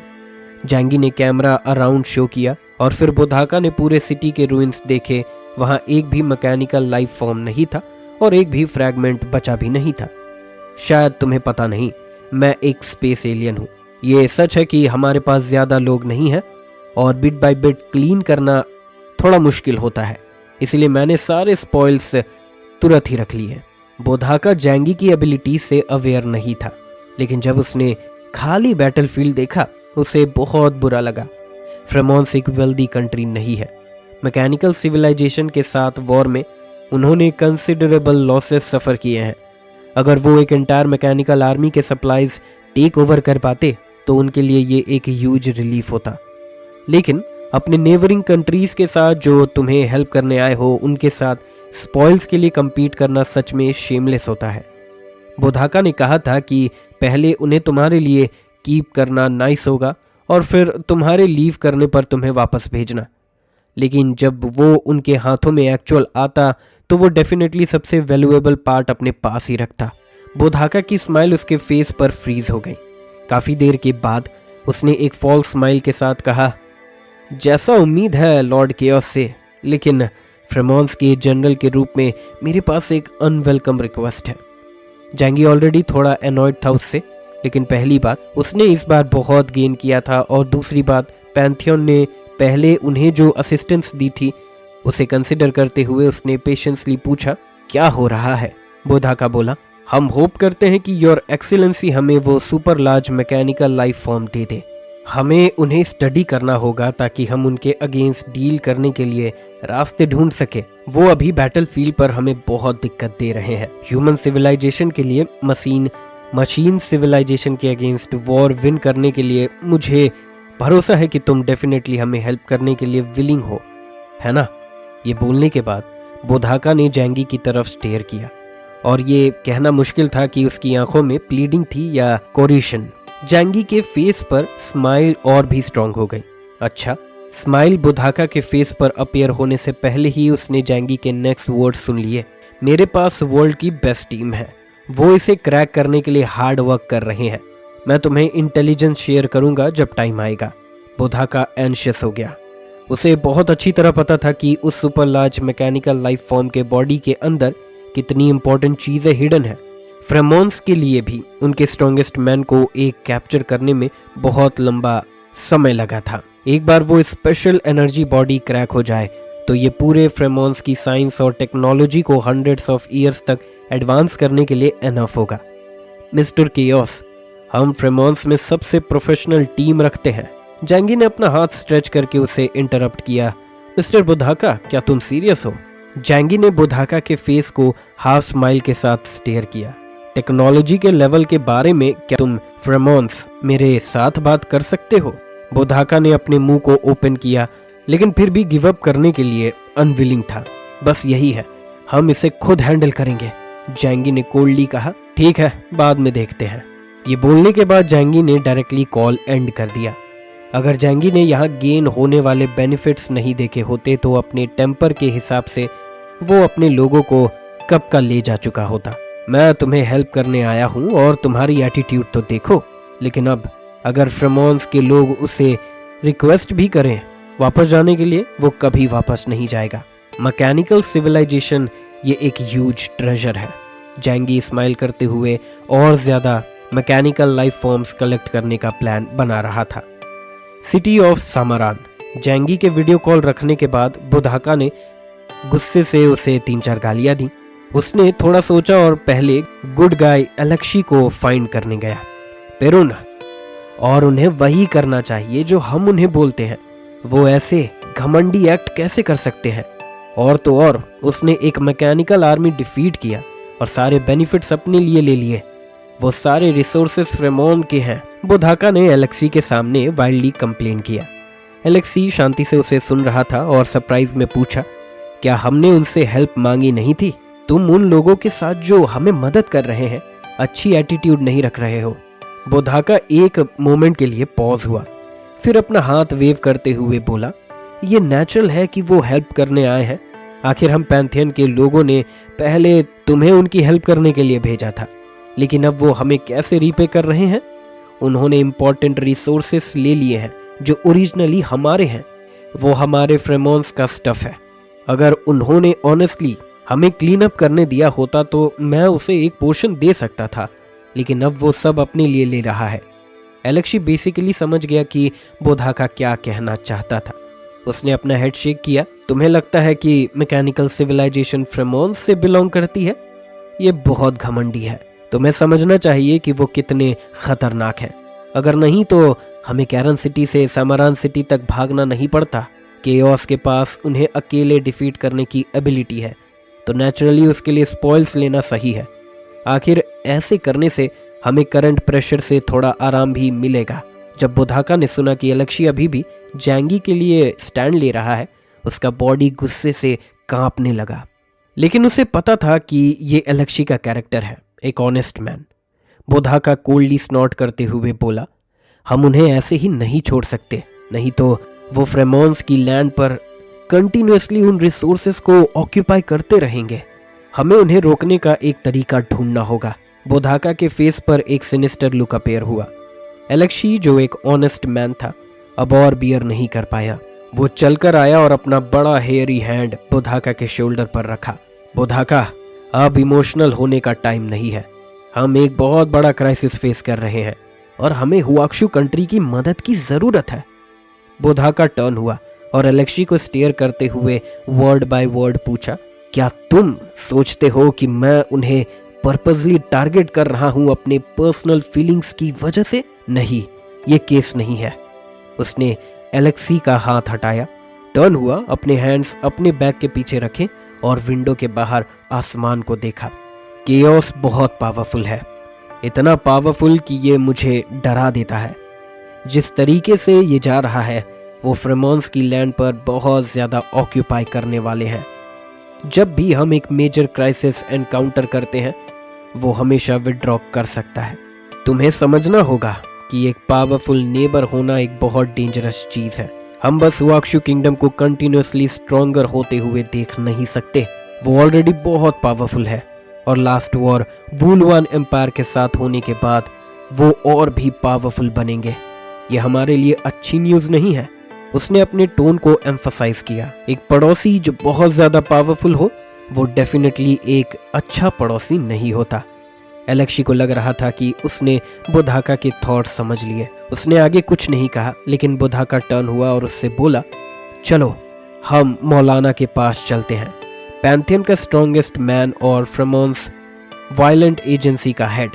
जैंगी ने कैमरा अराउंड शो किया और फिर बोधाका ने पूरे सिटी के रूइंस देखे। वहाँ एक भी मैकेनिकल लाइफ फॉर्म नहीं था और एक भी फ्रैगमेंट बचा भी नहीं था। शायद तुम्हें पता नहीं, मैं एक स्पेस एलियन हूँ। ये सच है कि हमारे पास ज़्यादा लोग नहीं हैं और बिट बाय बिट क्लीन करना थोड़ा मुश्किल होता है, इसलिए मैंने सारे स्पॉइल्स तुरंत ही रख लिए। बोधाका जैंगी की एबिलिटी से अवेयर नहीं था, लेकिन जब उसने खाली बैटलफील्ड देखा उसे बहुत बुरा लगा। फ्रेमोन्स एक वेल्दी कंट्री नहीं है। मैकेनिकल सिविलाइजेशन के साथ वॉर में उन्होंने कंसिडरेबल लॉसेस सफ़र किए हैं। अगर वो एक एंटायर मैकेनिकल आर्मी के सप्लाईज टेक ओवर कर पाते तो उनके लिए ये एक ह्यूज रिलीफ होता। लेकिन अपने नेबरिंग कंट्रीज़ के साथ जो तुम्हें हेल्प करने आए हो उनके साथ स्पॉइल्स के लिए compete करना सच में शेमलेस होता है। बोधाका ने कहा था कि पहले उन्हें तुम्हारे लिए कीप करना नाइस होगा और फिर तुम्हारे लीव करने पर तुम्हें वापस भेजना, लेकिन जब वो उनके हाथों में एक्चुअल आता तो वो डेफिनेटली सबसे वैल्यूएबल पार्ट अपने पास ही रखता। बोधाका की स्माइल उसके फेस पर फ्रीज हो गई। काफ़ी देर के बाद उसने एक फॉल्स स्माइल के साथ कहा, जैसा उम्मीद है लॉर्ड केओस से, लेकिन फ्रेमोन्स के जनरल के रूप में मेरे पास एक अनवेलकम रिक्वेस्ट है। जैंगी ऑलरेडी थोड़ा एनॉयड था उससे, लेकिन पहली बात उसने इस बार बहुत गेन किया था और दूसरी बात पैंथियन ने पहले उन्हें जो असिस्टेंस दी थी उसे कंसिडर करते हुए उसने पेशेंसली पूछा, क्या हो रहा है? बोधाका बोला, हम होप करते हैं कि योर एक्सीलेंसी हमें वो super large mechanical life form दे दे। हमें उन्हें स्टडी करना होगा ताकि हम उनके अगेंस्ट डील करने के लिए रास्ते ढूंढ सके। वो अभी बैटलफील्ड पर हमें बहुत दिक्कत दे रहे हैं। ह्यूमन सिविलाइजेशन के लिए मशीन सिविलाइजेशन के अगेंस्ट वॉर विन करने के लिए मुझे भरोसा है कि तुम डेफिनेटली हमें हेल्प करने के लिए विलिंग हो, है ना? ये बोलने के बाद बोधाका ने जैंगी की तरफ स्टेयर किया और ये कहना मुश्किल था कि उसकी आंखों में प्लीडिंग थी या कोरिशन। जैंगी के फेस पर स्माइल और भी स्ट्रांग हो गई। अच्छा, स्माइल बुधाका के फेस पर अपीयर होने से पहले ही उसने जैंगी के नेक्स्ट वर्ड सुन लिए। मेरे पास वर्ल्ड की बेस्ट टीम है, वो इसे क्रैक करने के लिए हार्ड वर्क कर रहे हैं। मैं तुम्हें इंटेलिजेंस शेयर करूंगा जब टाइम आएगा। बुधाका एंशियस हो गया। उसे बहुत अच्छी तरह पता था कि उस super large mechanical life form के बॉडी के अंदर कितनी इंपॉर्टेंट चीजें हिडन है। फ्रेमोन्स के लिए भी उनके स्ट्रॉन्गेस्ट मैन को एक कैप्चर करने में बहुत लंबा समय लगा था। एक बार वो स्पेशल एनर्जी बॉडी क्रैक हो जाए तो ये पूरे फ्रेमोन्स की साइंस और टेक्नोलॉजी को हंड्रेड्स ऑफ ईयर्स तक एडवांस करने के लिए एनफ होगा। मिस्टर केओस, हम फ्रेमोन्स में सबसे प्रोफेशनल टीम रखते हैं। जैंगी ने अपना हाथ स्ट्रेच करके उसे इंटरप्ट किया। मिस्टर बुधाका, क्या तुम सीरियस हो? जैंगी ने बुधाका के फेस को हाफ स्माइल के साथ स्टेयर किया। टेक्नोलॉजी के लेवल के बारे में क्या तुम फ्रेमोन्स मेरे साथ बात कर सकते हो? बुधाका ने अपने मुंह को ओपन किया, लेकिन फिर भी गिव अप करने के लिए अनविलिंग था। बस यही है, हम इसे खुद हैंडल करेंगे, जैंगी ने कोल्डली कहा। ठीक है, बाद में देखते हैं। ये बोलने के बाद जैंगी ने डायरेक्टली कॉल एंड कर दिया। अगर जैंगी ने यहाँ गेन होने वाले बेनिफिट्स नहीं देखे होते तो अपने टेम्पर के हिसाब से वो अपने लोगों को कब का ले जा चुका होता। मैं तुम्हें हेल्प करने आया हूँ और तुम्हारी एटीट्यूड तो देखो। लेकिन अब अगर फ्रेमोन्स के लोग उसे रिक्वेस्ट भी करें वापस जाने के लिए, वो कभी वापस नहीं जाएगा। मैकेनिकल सिविलाइजेशन ये एक ह्यूज ट्रेजर है। जैंगी स्माइल करते हुए और ज्यादा मैकेनिकल लाइफ फॉर्म्स कलेक्ट करने का प्लान बना रहा था। City of सामारान। जैंगी के वीडियो कॉल रखने के बाद बुधाका ने गुस्से से उसे 3-4 गालियां दी। उसने थोड़ा सोचा और पहले गुड गाय एलेक्सी को फाइंड करने गया। पेरुन, और उन्हें वही करना चाहिए जो हम उन्हें बोलते हैं। वो ऐसे घमंडी एक्ट कैसे कर सकते हैं? और तो और उसने एक मैकेनिकल आर्मी डिफीट किया और सारे बेनिफिट्स अपने लिए ले लिए। वो सारे रिसोर्सेस फ्रेमोन के हैं। बुधाका ने एलेक्सी के सामने वाइल्डली कंप्लेन किया। एलेक्सी शांति से उसे सुन रहा था और सरप्राइज में पूछा, क्या हमने उनसे हेल्प मांगी नहीं थी? तुम उन लोगों के साथ जो हमें मदद कर रहे हैं अच्छी एटीट्यूड नहीं रख रहे हो। बुधाका एक मोमेंट के लिए पॉज हुआ, फिर अपना हाथ वेव करते हुए बोला, ये नेचुरल है कि वो हेल्प करने आए हैं। आखिर हम पैंथियन के लोगों ने पहले तुम्हें उनकी हेल्प करने के लिए भेजा था, लेकिन अब वो हमें कैसे रीपे कर रहे हैं? उन्होंने इंपॉर्टेंट रिसोर्सेस ले लिए हैं जो ओरिजिनली हमारे हैं। वो हमारे फ्रेमोन्स का स्टफ है। अगर उन्होंने ऑनेस्टली हमें क्लीन अप करने दिया होता तो मैं उसे एक पोर्शन दे सकता था, लेकिन अब वो सब अपने लिए ले रहा है। एलेक्सी बेसिकली समझ गया कि बुधाका क्या कहना चाहता था। उसने अपना हेड शेक किया। तुम्हें लगता है कि मैकेनिकल सिविलाइजेशन फ्रेमोन्स से बिलोंग करती है? ये बहुत घमंडी है। तुम्हें समझना चाहिए कि वो कितने खतरनाक हैं। अगर नहीं तो हमें कैरन सिटी से सामारान सिटी तक भागना नहीं पड़ता। केओस के पास उन्हें अकेले डिफीट करने की एबिलिटी है, तो नेचुरली उसके लिए स्पॉइल्स लेना सही है। आखिर ऐसे करने से हमें करंट प्रेशर से थोड़ा आराम भी मिलेगा। जब बुधाका ने सुना कि एलेक्सी अभी भी जैंगी के लिए स्टैंड ले रहा है, उसका बॉडी गुस्से से कांपने लगा। लेकिन उसे पता था कि ये एलेक्सी का कैरेक्टर है, एक ऑनेस्ट मैन। बुधाका कोल्डली स्नॉट करते हुए बोला, हम उन्हें ऐसे ही नहीं छोड़ सकते, नहीं तो वो फ्रेमोन्स की लैंड पर कंटिन्यूअसली उन रिसोर्सेस को ऑक्यूपाई करते रहेंगे। हमें उन्हें रोकने का एक तरीका ढूंढना होगा। बुधाका के फेस पर एक सिनिस्टर लुक अपीयर हुआ। एलेक्सी, जो एक ऑनेस्ट मैन था, अब और बियर नहीं कर पाया। वो चलकर आया और अपना बड़ा हेयरी हैंड बुधाका के शोल्डर पर रखा। बुधाका, अब इमोशनल होने का टाइम नहीं है। हम एक बहुत बड़ा क्राइसिस फेस कर रहे हैं और हमें हुआक्शु कंट्री की मदद की जरूरत है। बुधाका टर्न हुआ और एलेक्सी को स्टेयर करते हुए वर्ड बाय वर्ड पूछा, क्या तुम सोचते हो कि मैं उन्हें पर्पसली टारगेट कर रहा हूं अपने पर्सनल फीलिंग्स की वजह से? नहीं, ये केस नहीं है। उसने एलेक्सी का हाथ हटाया, टर्न हुआ, अपने हैंड्स अपने बैक के पीछे रखे और विंडो के बाहर आसमान को देखा। केओस बहुत पावरफुल है, इतना पावरफुल कि ये मुझे डरा देता है। जिस तरीके से ये जा रहा है वो फ्रेमोन्स की लैंड पर बहुत ज्यादा ऑक्यूपाई करने वाले हैं। जब भी हम एक मेजर क्राइसिस एनकाउंटर करते हैं वो हमेशा विड्रॉ कर सकता है। तुम्हें समझना होगा कि एक पावरफुल नेबर होना एक बहुत डेंजरस चीज है। हम बस वाक्शु किंगडम को कंटिन्यूअसली स्ट्रॉन्गर होते हुए देख नहीं सकते, वो ऑलरेडी बहुत पावरफुल है और लास्ट वॉर वुलवान एम्पायर के साथ होने के बाद वो और भी पावरफुल बनेंगे। ये हमारे लिए अच्छी न्यूज़ नहीं है। उसने अपने टोन को एम्फसाइज किया। एक पड़ोसी जो बहुत ज़्यादा पावरफुल हो वो डेफिनेटली एक अच्छा पड़ोसी नहीं होता। एलेक्सी को लग रहा था कि उसने बुधाका के थॉट्स समझ लिए। उसने आगे कुछ नहीं कहा, लेकिन बुधाका टर्न हुआ और उससे बोला, चलो हम मौलाना के पास चलते हैं, पैंथियन का स्ट्रॉन्गेस्ट मैन और फ्रेमोन्स वायलेंट एजेंसी का हेड।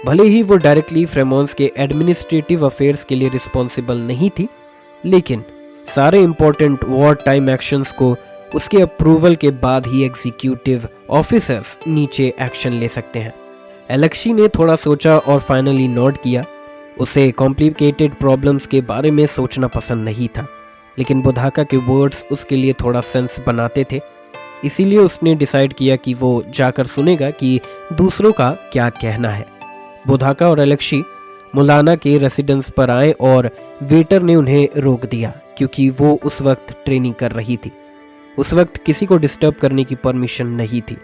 भले ही वो डायरेक्टली फ्रेमोन्स के एडमिनिस्ट्रेटिव अफेयर्स के लिए रिस्पॉन्सिबल नहीं थी, लेकिन सारे इंपॉर्टेंट वॉर टाइम एक्शंस को उसके अप्रूवल के बाद ही एग्जीक्यूटिव ऑफिसर्स नीचे एक्शन ले सकते हैं। एलेक्सी ने थोड़ा सोचा और फाइनली नोट किया। उसे कॉम्प्लिकेटेड प्रॉब्लम्स के बारे में सोचना पसंद नहीं था, लेकिन बुधाका के वर्ड्स उसके लिए थोड़ा सेंस बनाते थे। इसीलिए उसने डिसाइड किया कि वो जाकर सुनेगा कि दूसरों का क्या कहना है। बुधाका और एलेक्सी मौलाना के रेसिडेंस पर आए और वेटर ने उन्हें रोक दिया क्योंकि वो उस वक्त ट्रेनिंग कर रही थी। उस वक्त किसी को डिस्टर्ब करने की परमिशन नहीं थी।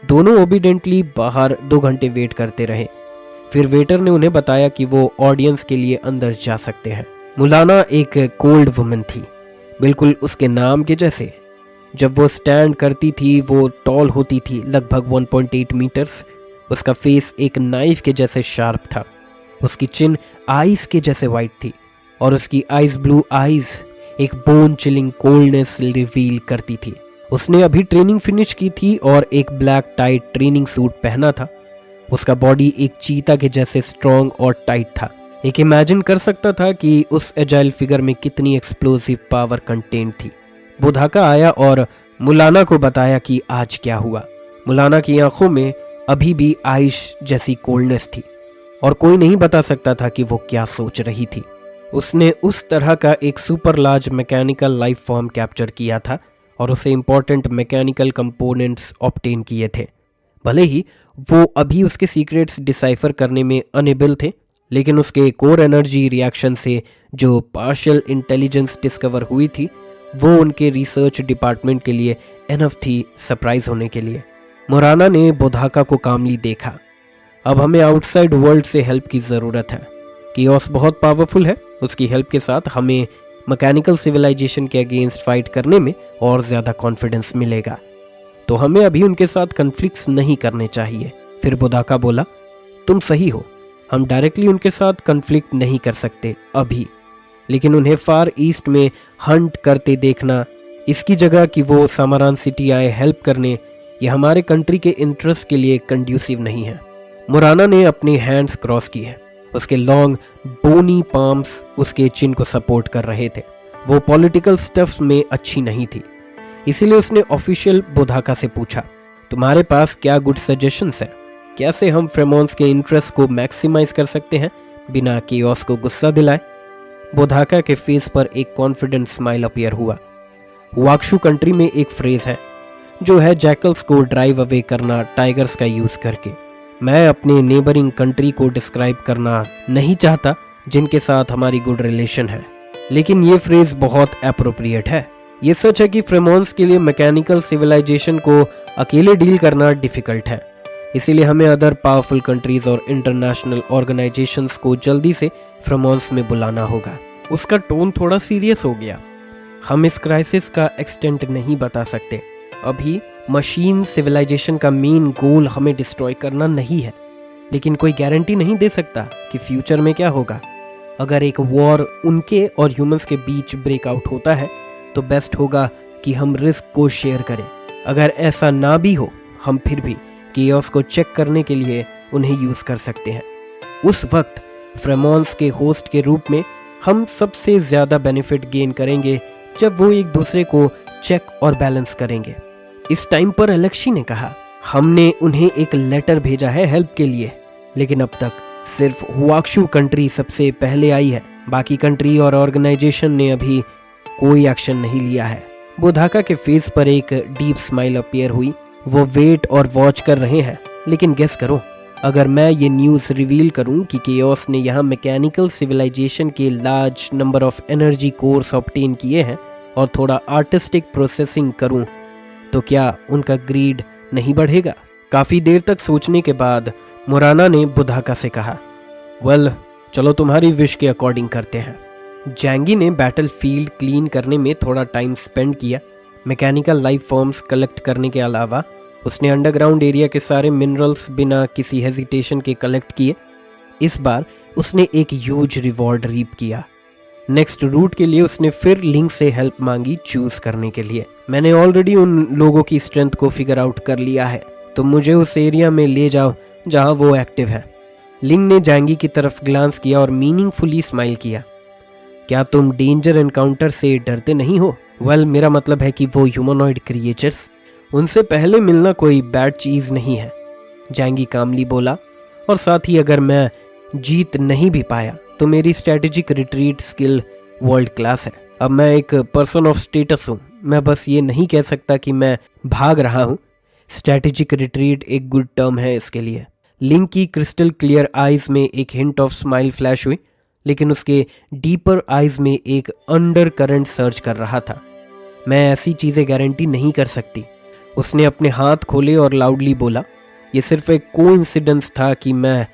दोनों ओबीडेंटली बाहर 2 घंटे वेट करते रहे। फिर वेटर ने उन्हें बताया कि वो ऑडियंस के लिए अंदर जा सकते हैं। मौलाना एक कोल्ड वुमन थी, बिल्कुल उसके नाम के जैसे। जब वो स्टैंड करती थी वो टॉल होती थी, लगभग 1.8 मीटर्स। उसका फेस एक नाइफ के जैसे शार्प था। उसकी चिन आइस के जैसे वाइट थी और उसकी आइस ब्लू आइज एक बोन चिलिंग कोल्डनेस रिवील करती थी। उसने अभी ट्रेनिंग फिनिश की थी और एक ब्लैक टाइट ट्रेनिंग सूट पहना था। उसका बॉडी एक चीता के जैसे स्ट्रॉन्ग और टाइट था। एक इमेजिन कर सकता था कि उस एजाइल फिगर में कितनी एक्सप्लोसिव पावर कंटेंट थी। बुधाका आया और मौलाना को बताया कि आज क्या हुआ। मौलाना की आंखों में अभी भी आइस जैसी कोल्डनेस थी और कोई नहीं बता सकता था कि वो क्या सोच रही थी। उसने उस तरह का एक super large mechanical life form capture किया था और उसे इंपॉर्टेंट मैकेनिकल कंपोनेंट्स ऑब्टेन किए थे। भले ही वो अभी उसके सीक्रेट्स डिसाइफर करने में अनेबल थे, लेकिन उसके कोर एनर्जी रिएक्शन से जो पार्शियल इंटेलिजेंस डिस्कवर हुई थी वो उनके रिसर्च डिपार्टमेंट के लिए एनफ थी सरप्राइज होने के लिए। मौलाना ने बुधाका को कामली देखा। अब हमें आउटसाइड वर्ल्ड से हेल्प की ज़रूरत है। कियोस बहुत पावरफुल है, उसकी हेल्प के साथ हमें मैकेनिकल सिविलाइजेशन के अगेंस्ट फाइट करने में और ज़्यादा कॉन्फिडेंस मिलेगा, तो हमें अभी उनके साथ कन्फ्लिक्ट्स नहीं करने चाहिए। फिर बुधाका बोला, तुम सही हो, हम डायरेक्टली उनके साथ कन्फ्लिक्ट नहीं कर सकते अभी, लेकिन उन्हें फार ईस्ट में हंट करते देखना इसकी जगह कि वो सामारान सिटी आए हेल्प करने, ये हमारे कंट्री के इंटरेस्ट के लिए कंड्यूसिव नहीं है। मौलाना ने अपने हैंड्स क्रॉस किए। उसके लॉन्ग बोनी पाम्स उसके चिन को सपोर्ट कर रहे थे। वो पॉलिटिकल स्टफ्स में अच्छी नहीं थी, इसीलिए उसने ऑफिशियल बुधाका से पूछा, तुम्हारे पास क्या गुड सजेशंस हैं? कैसे हम फ्रेमोन्स के इंटरेस्ट को मैक्सिमाइज कर सकते हैं बिना कियोस को गुस्सा दिलाए? बुधाका के फेस पर एक कॉन्फिडेंट स्माइल अपीयर हुआ। वाक्शु कंट्री में एक फ्रेज है जो है जैकल्स को ड्राइव अवे करना टाइगर्स का यूज करके। मैं अपने नेबरिंग कंट्री को डिस्क्राइब करना नहीं चाहता जिनके साथ हमारी गुड रिलेशन है, लेकिन ये फ्रेज बहुत एप्रोप्रिएट है। ये सच है कि फ्रेमोन्स के लिए मैकेनिकल सिविलाइजेशन को अकेले डील करना डिफिकल्ट है, इसीलिए हमें अदर पावरफुल कंट्रीज और इंटरनेशनल ऑर्गेनाइजेशंस को जल्दी से फ्रेमोन्स में बुलाना होगा। उसका टोन थोड़ा सीरियस हो गया। हम इस क्राइसिस का एक्सटेंट नहीं बता सकते। अभी मशीन सिविलाइजेशन का मेन गोल हमें डिस्ट्रॉय करना नहीं है, लेकिन कोई गारंटी नहीं दे सकता कि फ्यूचर में क्या होगा। अगर एक वॉर उनके और ह्यूमंस के बीच ब्रेकआउट होता है तो बेस्ट होगा कि हम रिस्क को शेयर करें। अगर ऐसा ना भी हो, हम फिर भी कियोस को चेक करने के लिए उन्हें यूज कर सकते हैं। उस वक्त फ्रेमोन्स के होस्ट के रूप में हम सबसे ज्यादा बेनिफिट गेन करेंगे जब वो एक दूसरे को चेक और बैलेंस करेंगे। इस टाइम पर एलेक्सी ने कहा, हमने उन्हें एक लेटर भेजा है हेल्प के लिए, लेकिन अब तक सिर्फ वाक्शु कंट्री सबसे पहले आई है। बाकी कंट्री और ऑर्गेनाइजेशन ने अभी कोई एक्शन नहीं लिया है। बुधाका के फेस पर एक डीप स्माइल अपीयर हुई। वो वेट और वॉच कर रहे हैं, लेकिन गेस करो, अगर मैं ये न्यूज़ रिवील करूं कि केओस ने यहाँ मैकेनिकल सिविलाइजेशन के large number of energy course obtain किए हैं और थोड़ा आर्टिस्टिक प्रोसेसिंग करूं, तो क्या उनका ग्रीड नहीं बढ़ेगा? काफ़ी देर तक सोचने के बाद मुराना ने बुधाका से कहा, वेल, चलो तुम्हारी विश के अकॉर्डिंग करते हैं। जैंगी ने बैटल फील्ड क्लीन करने में थोड़ा टाइम स्पेंड किया। मैकेनिकल लाइफ फॉर्म्स कलेक्ट करने के अलावा उसने अंडरग्राउंड एरिया के सारे मिनरल्स बिना किसी हेजिटेशन के कलेक्ट किए। इस बार उसने एक ह्यूज रिवॉर्ड रीप किया। नेक्स्ट रूट के लिए उसने फिर लिंक से हेल्प मांगी चूज करने के लिए। मैंने ऑलरेडी उन लोगों की स्ट्रेंथ को फिगर आउट कर लिया है, तो मुझे उस एरिया में ले जाओ जहां वो एक्टिव है। लिंग ने जैंगी की तरफ ग्लांस किया और मीनिंगफुली स्माइल किया। क्या तुम डेंजर एनकाउंटर से डरते नहीं हो? वेल, मेरा मतलब है कि वो ह्यूमनॉइड क्रिएचर्स, उनसे पहले मिलना कोई बैड चीज़ नहीं है, जैंगी कामली बोला। और साथ ही अगर मैं जीत नहीं भी पाया तो मेरी strategic retreat skill world class है। अब मैं एक पर्सन ऑफ स्टेटस हूँ, मैं बस ये नहीं कह सकता कि मैं भाग रहा हूँ। स्ट्रेटेजिक रिट्रीट एक गुड टर्म है इसके लिए। लिंक की क्रिस्टल क्लियर आइज में एक हिंट ऑफ स्माइल फ्लैश हुई, लेकिन उसके डीपर आइज में एक अंडर करंट सर्च कर रहा था। मैं ऐसी चीज़ें गारंटी नहीं कर सकती। उसने अपने हाथ खोले और लाउडली बोला, ये सिर्फ एक कोइंसिडेंस था कि मैं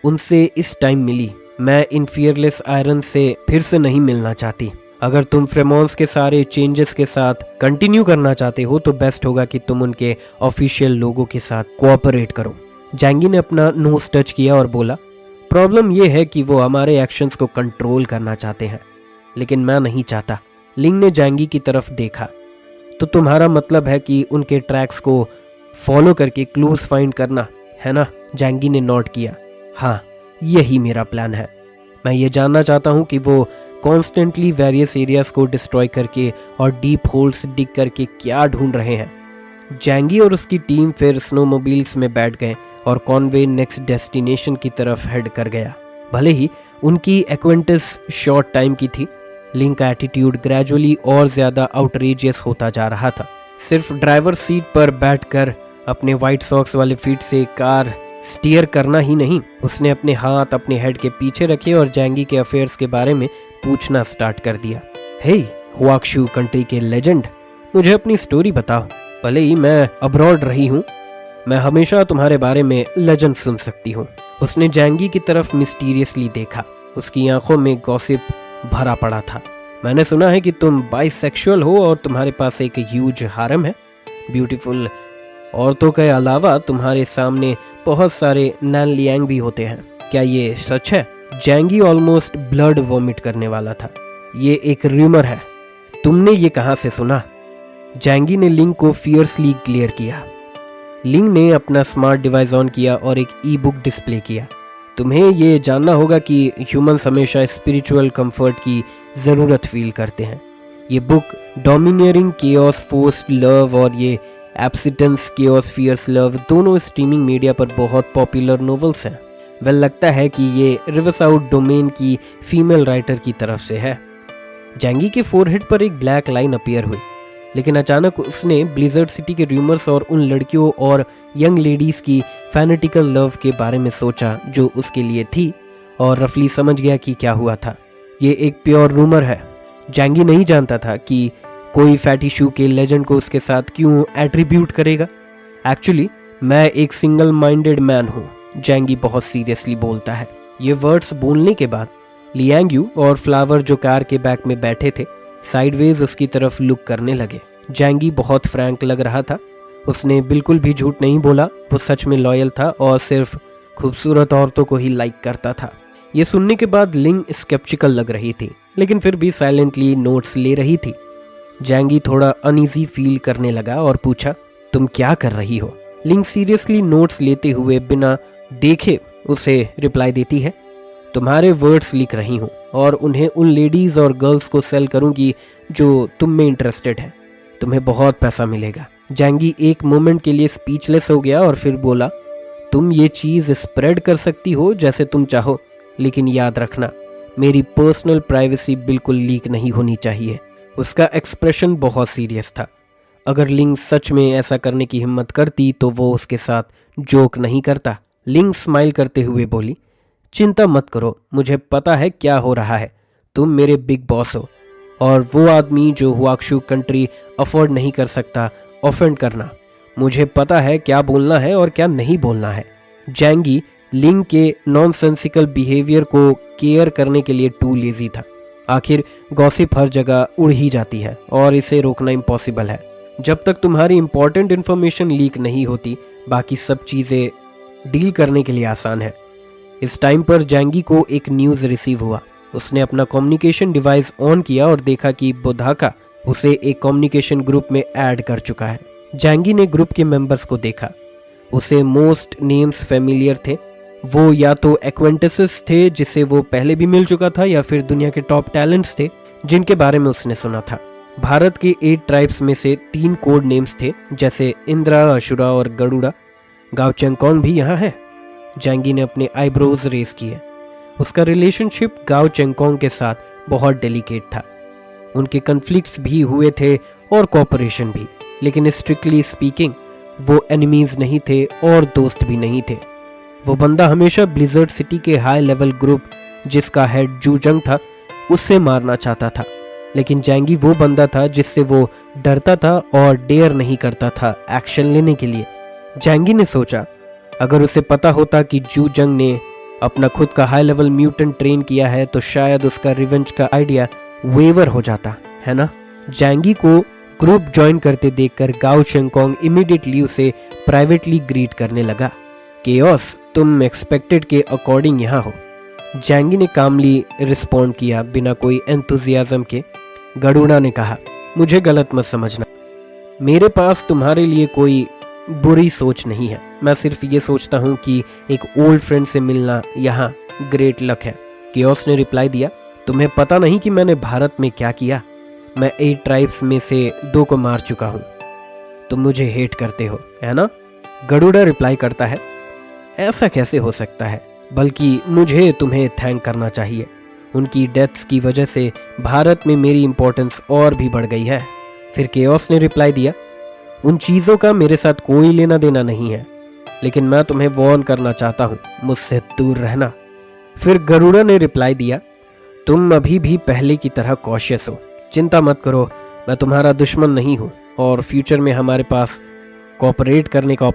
उनसे इस टाइम मिली। मैं इन फियरलेस आयरन से फिर से नहीं मिलना चाहती। अगर तुम फ्रेमॉन्स के सारे चेंजेस के साथ कंटिन्यू करना चाहते हो तो बेस्ट होगा कि तुम उनके ऑफिशियल लोगों के साथ कोऑपरेट करो। जैंगी ने अपना नोज टच किया और बोला, प्रॉब्लम यह है कि वो हमारे एक्शंस को कंट्रोल करना चाहते हैं, लेकिन मैं नहीं चाहता। लिंग ने जैंगी की तरफ देखा। तो तुम्हारा मतलब है कि उनके ट्रैक्स को फॉलो करके क्लूज फाइंड करना है ना? जैंगी ने नोट किया। हाँ, यही मेरा प्लान है। मैं ये जानना चाहता हूँ कि वो कॉन्स्टेंटली वेरियस एरियाज को डिस्ट्रॉय करके और डीप होल्स डिग करके क्या ढूंढ रहे हैं। जैंगी और उसकी टीम फिर स्नोमोबिल्स में बैठ गए और कॉनवे नेक्स्ट डेस्टिनेशन की तरफ हेड कर गया। भले ही उनकी एक्वेंटेंस शॉर्ट टाइम की थी, लिंक का एटीट्यूड ग्रेजुअली और ज़्यादा आउटरेजियस होता जा रहा था। सिर्फ ड्राइवर सीट पर बैठकर अपने वाइट सॉक्स वाले फीट से कार स्टीयर करना ही नहीं, उसने अपने हाथ अपने हेड के पीछे रखे और जैंगी के अफेयर्स के बारे में पूछना स्टार्ट कर दिया। हे हुआक्शू कंट्री के लेजेंड, मुझे अपनी स्टोरी बताओ। भले ही मैं अब्रॉड रही हूँ, मैं हमेशा तुम्हारे बारे में लेजेंड सुन सकती हूँ। उसने जैंगी की तरफ मिस्टीरियसली देखा। उसकी आंखों में गॉसिप भरा पड़ा था। मैंने सुना है कि तुम बाइसेक्सुअल हो और तुम्हारे पास एक ह्यूज हारम है। ब्यूटीफुल औरतों के अलावा तुम्हारे सामने बहुत सारे नैन लियांग भी होते हैं। क्या ये सच है? जैंगी ऑलमोस्ट ब्लड वॉमिट करने वाला था। ये एक रूमर है। तुमने ये कहाँ से सुना? जैंगी ने लिंग को फियर्सली क्लियर किया। लिंग ने अपना स्मार्ट डिवाइस ऑन किया और एक ई बुक डिस्प्ले किया। तुम्हें ये जानना होगा कि ह्यूमंस हमेशा स्पिरिचुअल कंफर्ट की ज़रूरत फील करते हैं। ये book domineering chaos forced love और ये एब्सिटेंस केओस फियर्स लव दोनों स्ट्रीमिंग मीडिया पर बहुत पॉपुलर नॉवेल्स हैं। वेल, लगता है कि ये रिवरसाउथ डोमेन की फीमेल राइटर की तरफ से है। जैंगी के फोरहेड पर एक ब्लैक लाइन अपीयर हुई, लेकिन अचानक उसने ब्लिजर्ड सिटी के रूमर्स और उन लड़कियों और यंग लेडीज़ की फैनेटिकल लव के बारे में सोचा जो उसके लिए थी, और रफली समझ गया कि क्या हुआ था। ये एक प्योर रूमर है। जैंगी नहीं जानता था कि कोई फैटिशू के लेजेंड को उसके साथ क्यों एट्रीब्यूट करेगा। एक्चुअली मैं एक सिंगल माइंडेड मैन हूँ, जैंगी बहुत सीरियसली बोलता है। ये वर्ड्स बोलने के बाद लियांग यू और फ्लावर जो कार के बैक में बैठे थे साइडवेज उसकी तरफ लुक करने लगे। जैंगी बहुत फ्रैंक लग रहा था। उसने बिल्कुल भी झूठ नहीं बोला। वो सच में लॉयल था और सिर्फ खूबसूरत औरतों को ही लाइक करता था। ये सुनने के बाद लिंग स्केप्टिकल लग रही थी, लेकिन फिर भी साइलेंटली नोट्स ले रही थी। जैंगी थोड़ा अनईजी फील करने लगा और पूछा, तुम क्या कर रही हो? लिंग सीरियसली नोट्स लेते हुए बिना देखे उसे रिप्लाई देती है, तुम्हारे वर्ड्स लिख रही हूँ और उन्हें उन लेडीज़ और गर्ल्स को सेल करूँगी जो तुम में इंटरेस्टेड है। तुम्हें बहुत पैसा मिलेगा। जैंगी एक मोमेंट के लिए स्पीचलेस हो गया और फिर बोला, तुम ये चीज़ स्प्रेड कर सकती हो जैसे तुम चाहो, लेकिन याद रखना मेरी पर्सनल प्राइवेसी बिल्कुल लीक नहीं होनी चाहिए। उसका एक्सप्रेशन बहुत सीरियस था। अगर लिंग सच में ऐसा करने की हिम्मत करती तो वो उसके साथ जोक नहीं करता। लिंग स्माइल करते हुए बोली, चिंता मत करो, मुझे पता है क्या हो रहा है। तुम मेरे बिग बॉस हो और वो आदमी जो हुआक्शु कंट्री अफोर्ड नहीं कर सकता ऑफेंड करना। मुझे पता है क्या बोलना है और क्या नहीं बोलना है। जैंगी लिंग के नॉनसेंसिकल बिहेवियर को केयर करने के लिए टू लेजी था। आखिर गॉसिप हर जगह उड़ ही जाती है और इसे रोकना इम्पॉसिबल है। जब तक तुम्हारी इंपॉर्टेंट इन्फॉर्मेशन लीक नहीं होती, बाकी सब चीज़ें डील करने के लिए आसान है। इस टाइम पर जैंगी को एक न्यूज़ रिसीव हुआ। उसने अपना कम्युनिकेशन डिवाइस ऑन किया और देखा कि बुधाका उसे एक कम्युनिकेशन ग्रुप में ऐड कर चुका है। जैंगी ने ग्रुप के मेंबर्स को देखा। उसे मोस्ट नेम्स फेमिलियर थे। वो या तो एक्वेंटेसेस थे जिसे वो पहले भी मिल चुका था, या फिर दुनिया के टॉप टैलेंट्स थे जिनके बारे में उसने सुना था। भारत के 8 ट्राइब्स में से 3 कोड नेम्स थे, जैसे इंद्रा, अशुरा और गरुड़ा। गाव चेंगकोंग भी यहाँ है। जैंगी ने अपने आईब्रोज रेस किए। उसका रिलेशनशिप गाव चेंगकोंग के साथ बहुत डेलिकेट था। उनके कन्फ्लिक्ट्स भी हुए थे और कोऑपरेशन भी, लेकिन स्ट्रिक्टली स्पीकिंग वो एनिमीज नहीं थे और दोस्त भी नहीं थे। वो बंदा हमेशा ब्लिजर्ड सिटी के हाई लेवल ग्रुप जिसका हेड जूजंग था उससे मारना चाहता था, लेकिन जैंगी वो बंदा था जिससे वो डरता था और डेयर नहीं करता था एक्शन लेने के लिए। जैंगी ने सोचा, अगर उसे पता होता कि जूजंग ने अपना खुद का हाई लेवल म्यूटेंट ट्रेन किया है तो शायद उसका रिवेंज का आइडिया वेवर हो जाता, है ना। जैंगी को ग्रुप ज्वाइन करते देखकर गाओ चेंगकोंग इमीडिएटली उसे प्राइवेटली ग्रीट करने लगा। केओस, तुम एक्सपेक्टेड के अकॉर्डिंग यहाँ हो। जैंगी ने कामली रिस्पॉन्ड किया बिना कोई एंथुजियाज्म के। गरुड़ा ने कहा, मुझे गलत मत समझना, मेरे पास तुम्हारे लिए कोई बुरी सोच नहीं है। मैं सिर्फ ये सोचता हूँ कि एक ओल्ड फ्रेंड से मिलना यहाँ ग्रेट लक है। केओस ने रिप्लाई दिया, तुम्हें पता नहीं कि मैंने भारत में क्या किया। मैं 8 ट्राइब्स में से 2 को मार चुका हूँ। तुम मुझे हेट करते हो, है ना। गरुड़ा रिप्लाई करता है, ऐसा कैसे हो सकता है, बल्कि मुझे तुम्हें थैंक करना चाहिए। उनकी डेथ्स की वजह से भारत में मेरी इंपॉर्टेंस और भी बढ़ गई है। फिर केओस ने रिप्लाई दिया, उन चीज़ों का मेरे साथ कोई लेना देना नहीं है, लेकिन मैं तुम्हें वार्न करना चाहता हूँ, मुझसे दूर रहना। फिर गरुड़ा ने रिप्लाई दिया, तुम अभी भी पहले की तरह कॉशियस हो। चिंता मत करो, मैं तुम्हारा दुश्मन नहीं हूँ और फ्यूचर में हमारे पास कोऑपरेट करने का